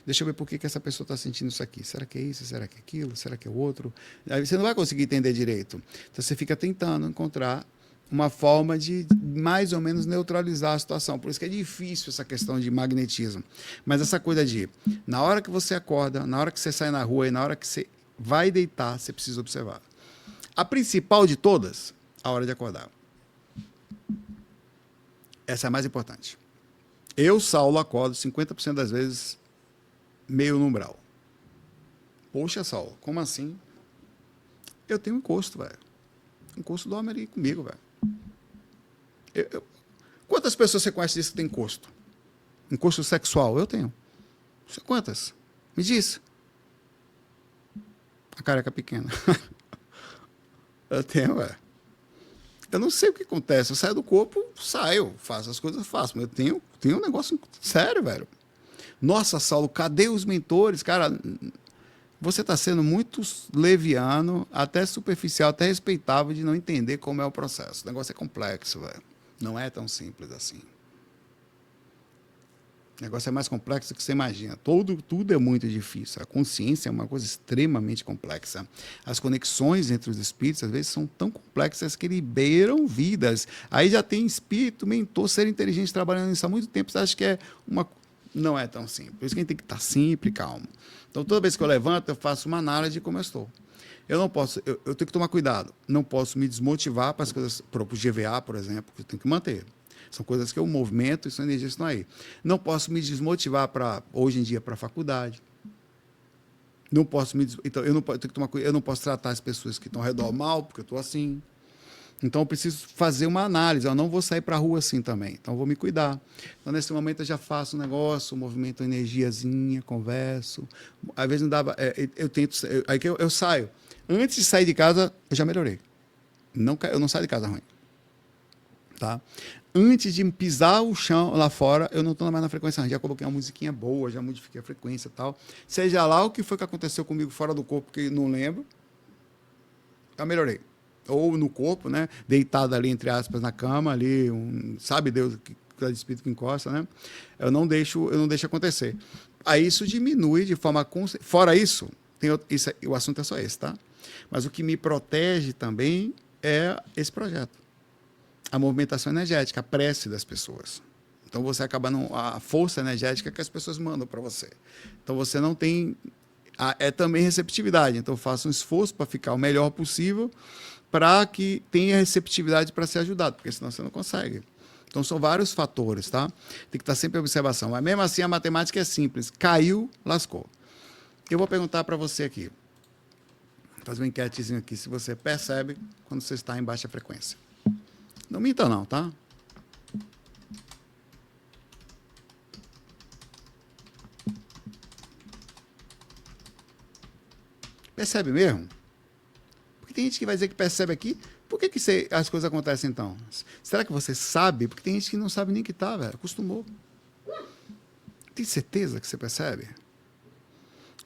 Deixa eu ver por que essa pessoa está sentindo isso aqui. Será que é isso? Será que é aquilo? Será que é o outro? Aí você não vai conseguir entender direito. Então você fica tentando encontrar uma forma de mais ou menos neutralizar a situação. Por isso que é difícil essa questão de magnetismo. Mas essa coisa de, na hora que você acorda, na hora que você sai na rua e na hora que você vai deitar, você precisa observar. A principal de todas, a hora de acordar. Essa é a mais importante. Eu, Saulo, acordo 50% das vezes meio no umbral. Poxa, Saulo, como assim? Eu tenho encosto, velho. Encosto dorme ali comigo, velho. Quantas pessoas você conhece disso que tem encosto? Encosto sexual? Eu tenho. Você quantas? Me diz. A careca pequena. Eu tenho, velho. Eu não sei o que acontece. Eu saio do corpo, saio, faço as coisas, faço. Mas eu tenho um negócio sério, velho. Nossa, Saulo, cadê os mentores? Cara, você está sendo muito leviano, até superficial, até respeitável de não entender como é o processo. O negócio é complexo, velho. Não é tão simples assim. O negócio é mais complexo do que você imagina. Tudo é muito difícil. A consciência é uma coisa extremamente complexa. As conexões entre os espíritos, às vezes, são tão complexas que eles beiram vidas. Aí já tem espírito, mentor, ser inteligente trabalhando nisso há muito tempo. Você acha que é uma... Não é tão simples. Por isso que a gente tem que estar sempre calmo. Então, toda vez que eu levanto, eu faço uma análise de como eu estou. Eu não posso... Eu tenho que tomar cuidado. Não posso me desmotivar para as coisas... Para o GVA, por exemplo, que eu tenho que manter. São coisas que eu movimento e são energias que estão aí. Não posso me desmotivar hoje em dia para a faculdade. Não posso me então eu tenho que tomar cuidado, eu não posso tratar as pessoas que estão ao redor mal, porque eu estou assim. Então eu preciso fazer uma análise. Eu não vou sair para a rua assim também. Então eu vou me cuidar. Então nesse momento eu já faço um negócio, movimento uma energiazinha, converso. Às vezes não dava, eu tento, aí que eu saio. Antes de sair de casa, eu já melhorei. Eu não saio de casa ruim. Tá? Antes de pisar o chão lá fora, eu não estou mais na frequência. Já coloquei uma musiquinha boa, já modifiquei a frequência e tal. Seja lá o que foi que aconteceu comigo fora do corpo, que não lembro, já melhorei. Ou no corpo, né? Deitado ali, entre aspas, na cama, ali, sabe Deus, que espírito que encosta, né? Eu não deixo acontecer. Aí isso diminui de forma... Fora isso, o assunto é só esse, tá? Mas o que me protege também é esse projeto. A movimentação energética, a prece das pessoas. Então você acaba a força energética que as pessoas mandam para você. Então você não tem é também receptividade. Então eu faço um esforço para ficar o melhor possível para que tenha receptividade para ser ajudado, porque senão você não consegue. Então são vários fatores, tá? Tem que estar sempre em observação. Mas mesmo assim a matemática é simples. Caiu, lascou. Eu vou perguntar para você aqui. Vou fazer uma enquetezinha aqui se você percebe quando você está em baixa frequência. Não minta não, tá? Percebe mesmo? Porque tem gente que vai dizer que percebe aqui. Por que as coisas acontecem então? Será que você sabe? Porque tem gente que não sabe nem que tá, velho. Acostumou. Tem certeza que você percebe?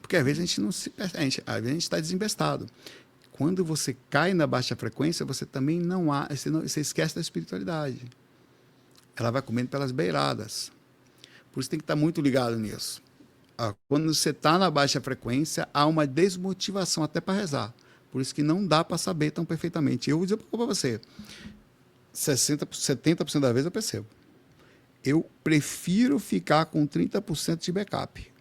Porque às vezes a gente não se às vezes a gente está desembestado. Quando você cai na baixa frequência, você também não há, você esquece da espiritualidade. Ela vai comendo pelas beiradas. Por isso tem que estar muito ligado nisso. Quando você está na baixa frequência, há uma desmotivação até para rezar. Por isso que não dá para saber tão perfeitamente. Eu vou dizer para você, 70% das vezes eu percebo. Eu prefiro ficar com 30% de backup.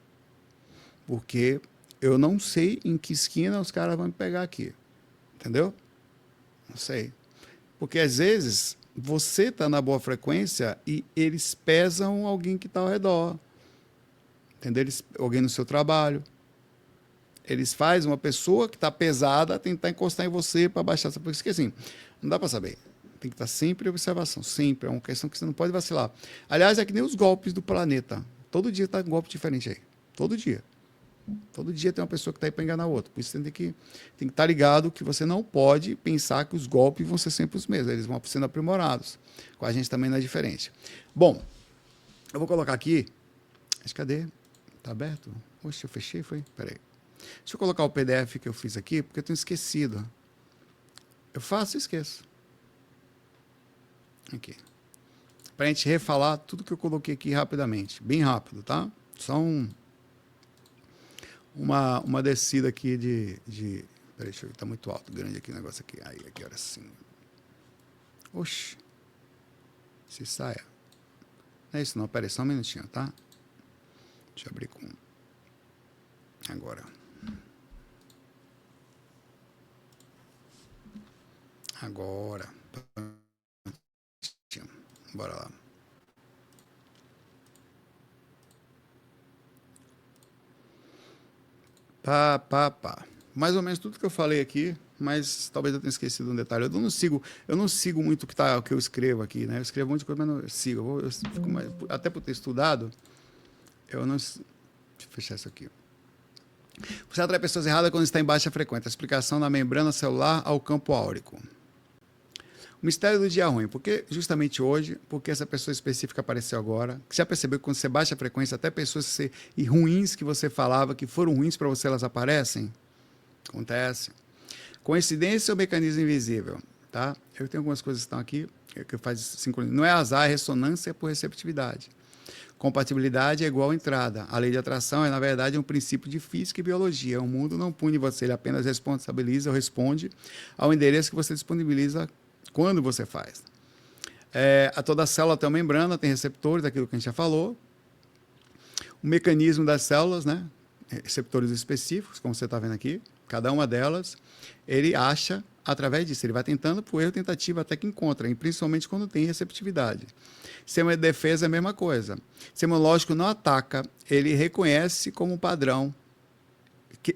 Porque eu não sei em que esquina os caras vão me pegar aqui. Entendeu? Não sei. Porque às vezes você está na boa frequência e eles pesam alguém que está ao redor. Entendeu? Alguém no seu trabalho. Eles fazem uma pessoa que está pesada tentar encostar em você para baixar. Por isso que assim, não dá para saber. Tem que estar sempre em observação. Sempre. É uma questão que você não pode vacilar. Aliás, é que nem os golpes do planeta. Todo dia está um golpe diferente aí. Todo dia. Todo dia tem uma pessoa que está aí para enganar o outro. Por isso você tem que estar ligado que você não pode pensar que os golpes vão ser sempre os mesmos. Eles vão sendo aprimorados. Com a gente também não é diferente. Bom, eu vou colocar aqui. Mas cadê? Está aberto? Oxe, eu fechei, foi? Peraí. Deixa eu colocar o PDF que eu fiz aqui, porque eu tenho esquecido. Eu faço e esqueço. Aqui. Para a gente refalar tudo que eu coloquei aqui rapidamente. Bem rápido, tá? Só uma descida aqui de... Peraí, deixa eu ver, tá muito alto, grande aqui o negócio aqui. Aí, aqui, olha assim. Oxi. Se saia. Não é isso não, peraí, só um minutinho, tá? Deixa eu abrir com... Agora. Bora lá. Pá. Mais ou menos tudo que eu falei aqui, mas talvez eu tenha esquecido um detalhe. Eu não sigo muito o que eu escrevo aqui, né? Eu escrevo muita coisa, mas não sigo. Até por ter estudado, eu não... Deixa eu fechar isso aqui. Você atrai pessoas erradas quando está em baixa frequência. Explicação da membrana celular ao campo áurico. O mistério do dia ruim. Porque justamente hoje, porque essa pessoa específica apareceu agora. Você já percebeu que quando você baixa a frequência, até pessoas ruins que você falava, que foram ruins para você, elas aparecem? Acontece. Coincidência ou mecanismo invisível? Tá? Eu tenho algumas coisas que estão aqui, que faz sincronia. Não é azar, é ressonância por receptividade. Compatibilidade é igual entrada. A lei de atração é, na verdade, um princípio de física e biologia. O mundo não pune você, ele apenas responsabiliza ou responde ao endereço que você disponibiliza quando você faz. A toda célula tem uma membrana, tem receptores, daquilo que a gente já falou. O mecanismo das células, né? Receptores específicos, como você está vendo aqui, cada uma delas, ele acha através disso. Ele vai tentando por erro, tentativa, até que encontra, e principalmente quando tem receptividade. Sistema de defesa é a mesma coisa. O sistema imunológico não ataca, ele reconhece como padrão.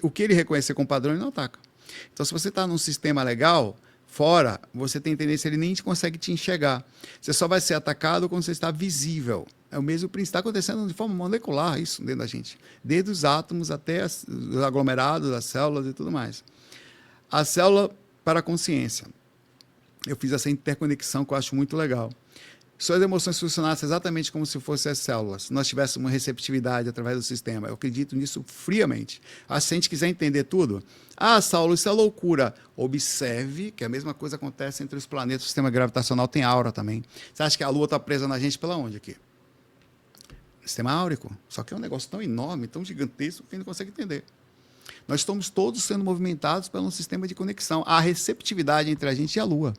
O que ele reconhecer como padrão, ele não ataca. Então, se você está num sistema legal, fora, você tem tendência, ele nem consegue te enxergar. Você só vai ser atacado quando você está visível. É o mesmo princípio, está acontecendo de forma molecular isso dentro da gente. Desde os átomos até os aglomerados, as células e tudo mais. A célula para a consciência. Eu fiz essa interconexão que eu acho muito legal. Suas emoções funcionassem exatamente como se fossem as células. Se nós tivéssemos uma receptividade através do sistema. Eu acredito nisso friamente. Se a gente quiser entender tudo, Saulo, isso é loucura. Observe que a mesma coisa acontece entre os planetas. O sistema gravitacional tem aura também. Você acha que a Lua está presa na gente pela onde aqui? Sistema áurico. Só que é um negócio tão enorme, tão gigantesco, que a gente não consegue entender. Nós estamos todos sendo movimentados por um sistema de conexão. Há receptividade entre a gente e a Lua.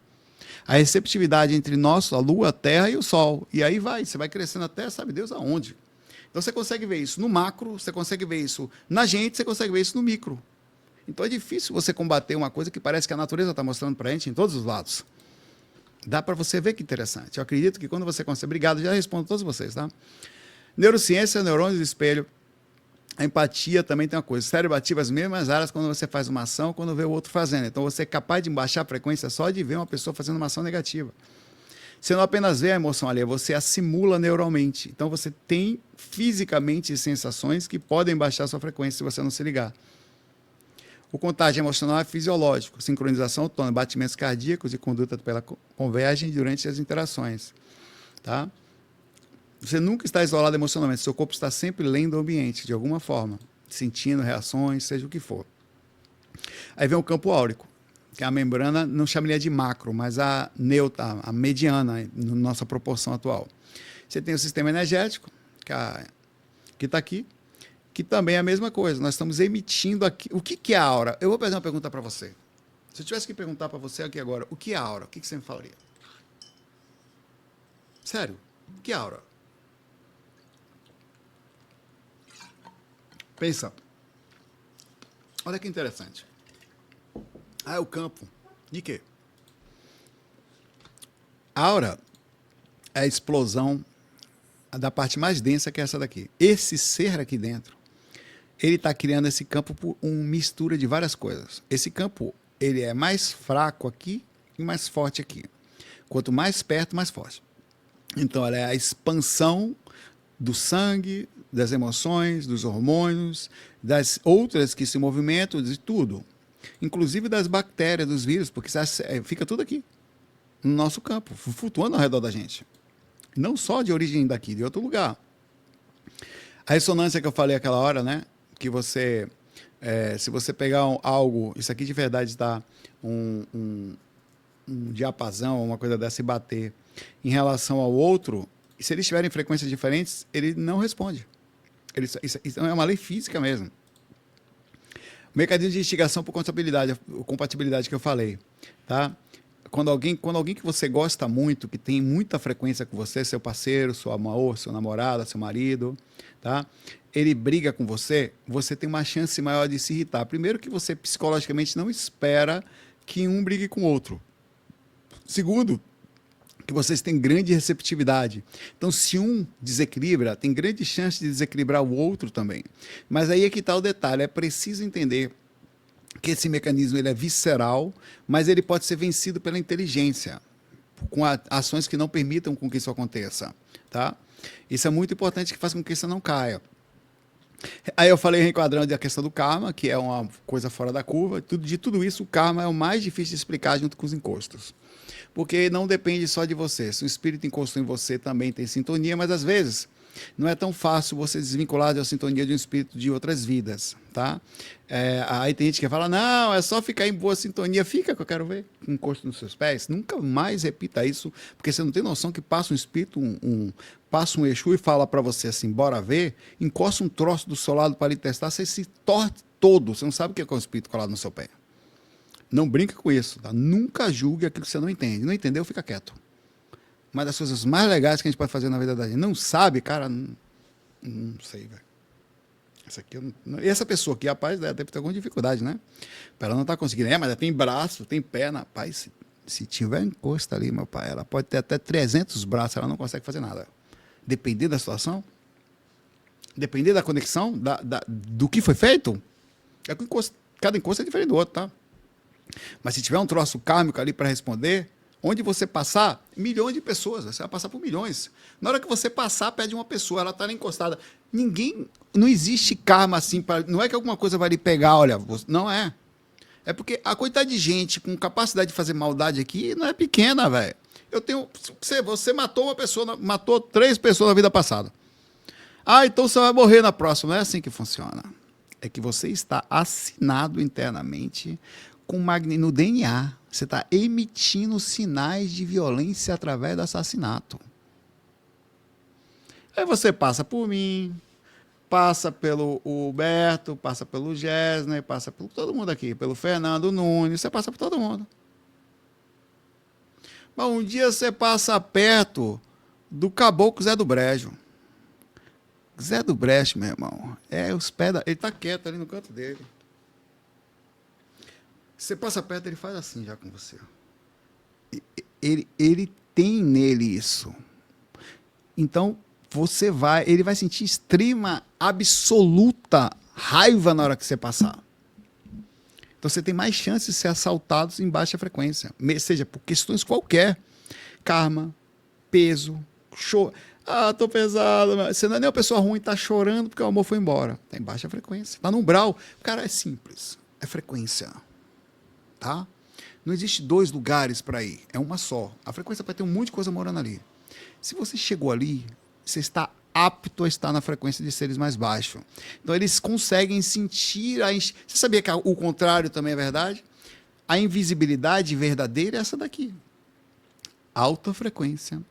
A receptividade entre nós, a Lua, a Terra e o Sol. E aí você vai crescendo até, sabe Deus aonde. Então você consegue ver isso no macro, você consegue ver isso na gente, você consegue ver isso no micro. Então é difícil você combater uma coisa que parece que a natureza está mostrando para a gente em todos os lados. Dá para você ver que interessante. Eu acredito que quando você consegue... Obrigado, já respondo a todos vocês, tá? Neurociência, neurônios de espelho. A empatia também tem uma coisa. O cérebro ativa as mesmas áreas quando você faz uma ação, quando vê o outro fazendo. Então, você é capaz de baixar a frequência só de ver uma pessoa fazendo uma ação negativa. Você não apenas vê a emoção alheia, você a simula neuralmente. Então, você tem fisicamente sensações que podem baixar a sua frequência se você não se ligar. O contágio emocional é fisiológico. Sincronização autônoma, batimentos cardíacos e conduta pela convergem durante as interações. Tá? Você nunca está isolado emocionalmente, seu corpo está sempre lendo o ambiente, de alguma forma. sentindo reações, seja o que for. Aí vem o campo áurico, que é a membrana, não chamaria de macro, mas a neutra, a mediana, na nossa proporção atual. Você tem o sistema energético, que está aqui, que também é a mesma coisa. Nós estamos emitindo aqui. O que é a aura? Eu vou fazer uma pergunta para você. Se eu tivesse que perguntar para você aqui agora, o que é a aura? O que você me falaria? Sério, o que é a aura? Pensa. Olha que interessante. É o campo. De quê? A aura é a explosão da parte mais densa, que é essa daqui. Esse ser aqui dentro, ele está criando esse campo por uma mistura de várias coisas. Esse campo, ele é mais fraco aqui e mais forte aqui. Quanto mais perto, mais forte. Então, ela é a expansão do sangue, das emoções, dos hormônios, das outras que se movimentam, de tudo. Inclusive das bactérias, dos vírus, porque fica tudo aqui, no nosso campo, flutuando ao redor da gente. Não só de origem daqui, de outro lugar. A ressonância que eu falei aquela hora, né? Que você, se você pegar algo, isso aqui de verdade está um diapasão, uma coisa dessa, e bater em relação ao outro, e se eles tiverem frequências diferentes, ele não responde. Isso é uma lei física mesmo. O mecanismo de instigação por compatibilidade que eu falei, tá? Quando alguém que você gosta muito, que tem muita frequência com você, seu parceiro, seu amor, seu namorado, seu marido, tá? Ele briga com você, você tem uma chance maior de se irritar. Primeiro que você psicologicamente não espera que um brigue com o outro. Segundo, que vocês têm grande receptividade. Então, se um desequilibra, tem grande chance de desequilibrar o outro também. Mas aí é que está o detalhe, é preciso entender que esse mecanismo ele é visceral, mas ele pode ser vencido pela inteligência, com ações que não permitam com que isso aconteça. Tá? Isso é muito importante, que faça com que isso não caia. Aí eu falei reenquadrando a questão do karma, que é uma coisa fora da curva. De tudo isso, o karma é o mais difícil de explicar junto com os encostos. Porque não depende só de você. Se o espírito encostou em você, também tem sintonia, mas às vezes não é tão fácil você desvincular da sintonia de um espírito de outras vidas, tá? Aí tem gente que fala, não, é só ficar em boa sintonia. Fica, que eu quero ver encosto nos seus pés. Nunca mais repita isso, porque você não tem noção que passa um espírito, passa um Exu e fala para você assim, bora ver, encosta um troço do seu lado para lhe testar, você se torce todo, você não sabe o que é um espírito colado no seu pé. Não brinca com isso, tá? Nunca julgue aquilo que você não entende. Não entendeu, fica quieto. Uma das coisas mais legais que a gente pode fazer na vida da gente. Não sabe, cara, não sei, velho. Essa pessoa aqui, rapaz, deve ter alguma dificuldade, né? Ela não está conseguindo. Mas ela tem braço, tem perna. Rapaz, se tiver encosto ali, meu pai, ela pode ter até 300 braços, ela não consegue fazer nada. Depender da situação, depender da conexão, do que foi feito, cada encosto é diferente do outro, tá? Mas se tiver um troço kármico ali para responder, onde você passar, milhões de pessoas, você vai passar por milhões. Na hora que você passar, pede uma pessoa, ela está ali encostada. Não existe karma assim, não é que alguma coisa vai lhe pegar, olha, não é. É porque a quantidade de gente com capacidade de fazer maldade aqui não é pequena, velho. Você matou uma pessoa, matou 3 pessoas na vida passada. Ah, então você vai morrer na próxima. Não é assim que funciona. É que você está assinado internamente no DNA, você está emitindo sinais de violência através do assassinato. Aí você passa por mim, passa pelo Huberto, passa pelo Gessner, passa por todo mundo aqui, pelo Fernando Nunes, você passa por todo mundo. Mas um dia você passa perto do caboclo Zé do Brejo. Zé do Brejo, meu irmão, ele está quieto ali no canto dele. Você passa perto, ele faz assim já com você. Ele tem nele isso. Então, ele vai sentir extrema, absoluta raiva na hora que você passar. Então, você tem mais chances de ser assaltado em baixa frequência. Seja por questões qualquer. Karma, peso, choro. Ah, tô pesado. Você não é nem uma pessoa ruim, tá chorando porque o amor foi embora. Tá em baixa frequência. Tá no umbral. Cara, é simples. É frequência. Tá? Não existe 2 lugares para ir, é uma só. A frequência vai ter um monte de coisa morando ali. Se você chegou ali, você está apto a estar na frequência de seres mais baixos. Então, eles conseguem sentir Você sabia que o contrário também é verdade? A invisibilidade verdadeira é essa daqui. Alta frequência.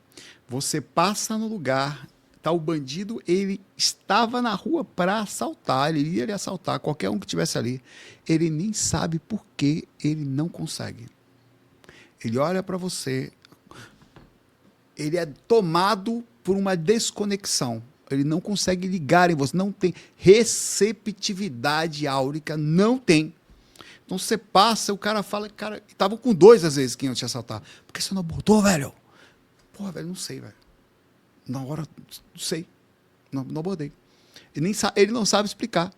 Você passa no lugar, tá o bandido, ele estava na rua para assaltar, ele ia lhe assaltar, qualquer um que estivesse ali. Ele nem sabe por que ele não consegue. Ele olha para você, ele é tomado por uma desconexão. Ele não consegue ligar em você, não tem receptividade áurica, não tem. Então você passa, o cara fala, cara, estavam com 2 às vezes que iam te assaltar. Por que você não abordou, velho? Porra, velho, não sei, velho. Na hora, não sei. Não abordei. Ele não sabe explicar.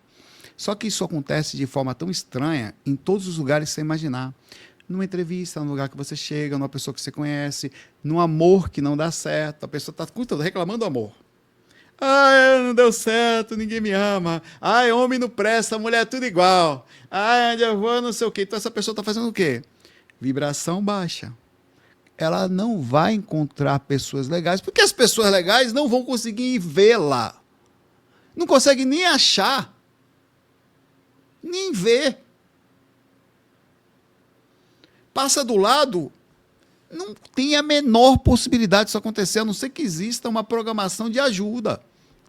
Só que isso acontece de forma tão estranha em todos os lugares que você imaginar. Numa entrevista, num lugar que você chega, numa pessoa que você conhece, num amor que não dá certo, a pessoa está reclamando do amor. Ah, não deu certo, ninguém me ama. Ai, homem não presta, mulher é tudo igual. Ai, onde eu vou, não sei o quê. Então essa pessoa está fazendo o quê? Vibração baixa. Ela não vai encontrar pessoas legais, porque as pessoas legais não vão conseguir vê-la. Não consegue nem achar, nem ver. Passa do lado, não tem a menor possibilidade disso acontecer, a não ser que exista uma programação de ajuda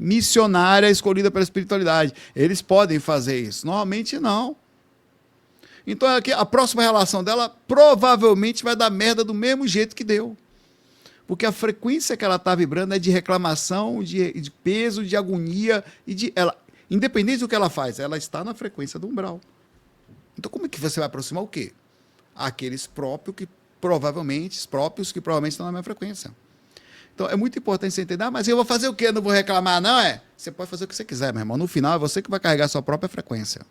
missionária escolhida pela espiritualidade. Eles podem fazer isso, normalmente não. Então aqui, a próxima relação dela provavelmente vai dar merda do mesmo jeito que deu. Porque a frequência que ela está vibrando é de reclamação, de peso, de agonia, independente do que ela faz, ela está na frequência do umbral. Então como é que você vai aproximar o quê? Aqueles próprios que provavelmente estão na mesma frequência. Então é muito importante você entender, mas eu vou fazer o quê? Eu não vou reclamar, não é? Você pode fazer o que você quiser, meu irmão. No final é você que vai carregar a sua própria frequência.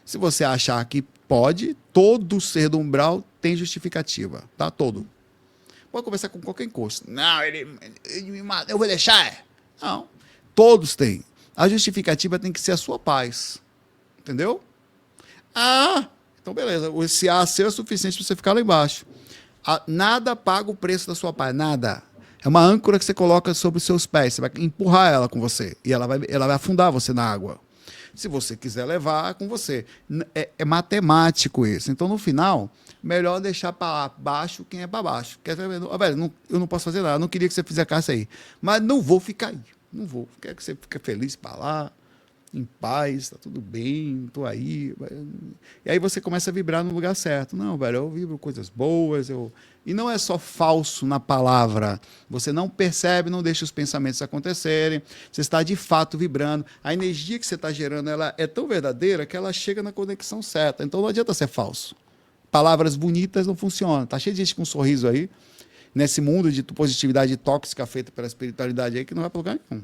Se você achar que pode, todo ser do umbral tem justificativa, tá? Todo. Pode conversar com qualquer encosto. Não, ele me mata, eu vou deixar. Não, todos têm. A justificativa tem que ser a sua paz. Entendeu? Ah, então beleza. Esse A seu é suficiente para você ficar lá embaixo. Nada paga o preço da sua paz, nada. É uma âncora que você coloca sobre os seus pés. Você vai empurrar ela com você. E ela vai afundar você na água. Se você quiser levar, é com você. É matemático isso. Então, no final, melhor deixar para baixo quem é para baixo. Quer ver? Velho, eu não posso fazer nada. Eu não queria que você fizesse aí. Mas não vou ficar aí. Não vou. Quero que você fique feliz para lá, em paz, tá tudo bem, tô aí. E aí você começa a vibrar no lugar certo. Não, velho, eu vibro coisas boas. E não é só falso na palavra. Você não percebe, não deixa os pensamentos acontecerem. Você está de fato vibrando. A energia que você está gerando, ela é tão verdadeira que ela chega na conexão certa. Então não adianta ser falso. Palavras bonitas não funcionam. Tá cheio de gente com um sorriso aí, nesse mundo de positividade tóxica feita pela espiritualidade aí, que não vai para lugar nenhum.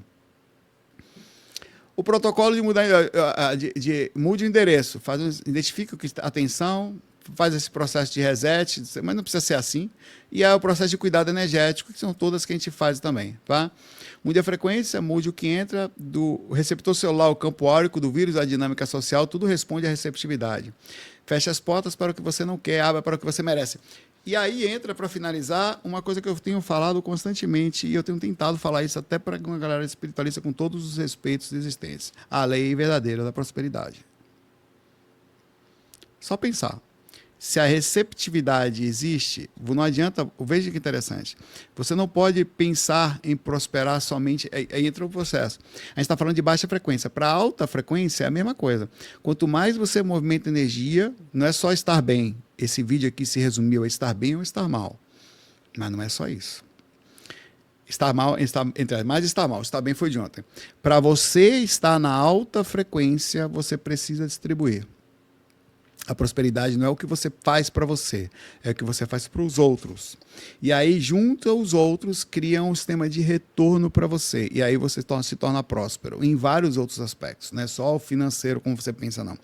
O protocolo de mudar, mude o endereço, identifica o que está atenção, faz esse processo de reset, mas não precisa ser assim. E é o processo de cuidado energético, que são todas que a gente faz também. Tá? Mude a frequência, mude o que entra do receptor celular, o campo áurico, do vírus, a dinâmica social, tudo responde à receptividade. Feche as portas para o que você não quer, abra para o que você merece. E aí entra, para finalizar, uma coisa que eu tenho falado constantemente, e eu tenho tentado falar isso até para uma galera espiritualista com todos os respeitos existentes. A lei verdadeira da prosperidade. Só pensar. Se a receptividade existe, não adianta, veja que interessante, você não pode pensar em prosperar somente, aí entra o processo. A gente está falando de baixa frequência. Para alta frequência é a mesma coisa. Quanto mais você movimenta energia, não é só estar bem. Esse vídeo aqui se resumiu a estar bem ou estar mal. Mas não é só isso. Estar mal, mais estar mal. Estar bem foi de ontem. Para você estar na alta frequência, você precisa distribuir. A prosperidade não é o que você faz para você, é o que você faz para os outros. E aí, junto aos outros, cria um sistema de retorno para você. E aí você se torna próspero em vários outros aspectos. Não é só o financeiro, como você pensa, não.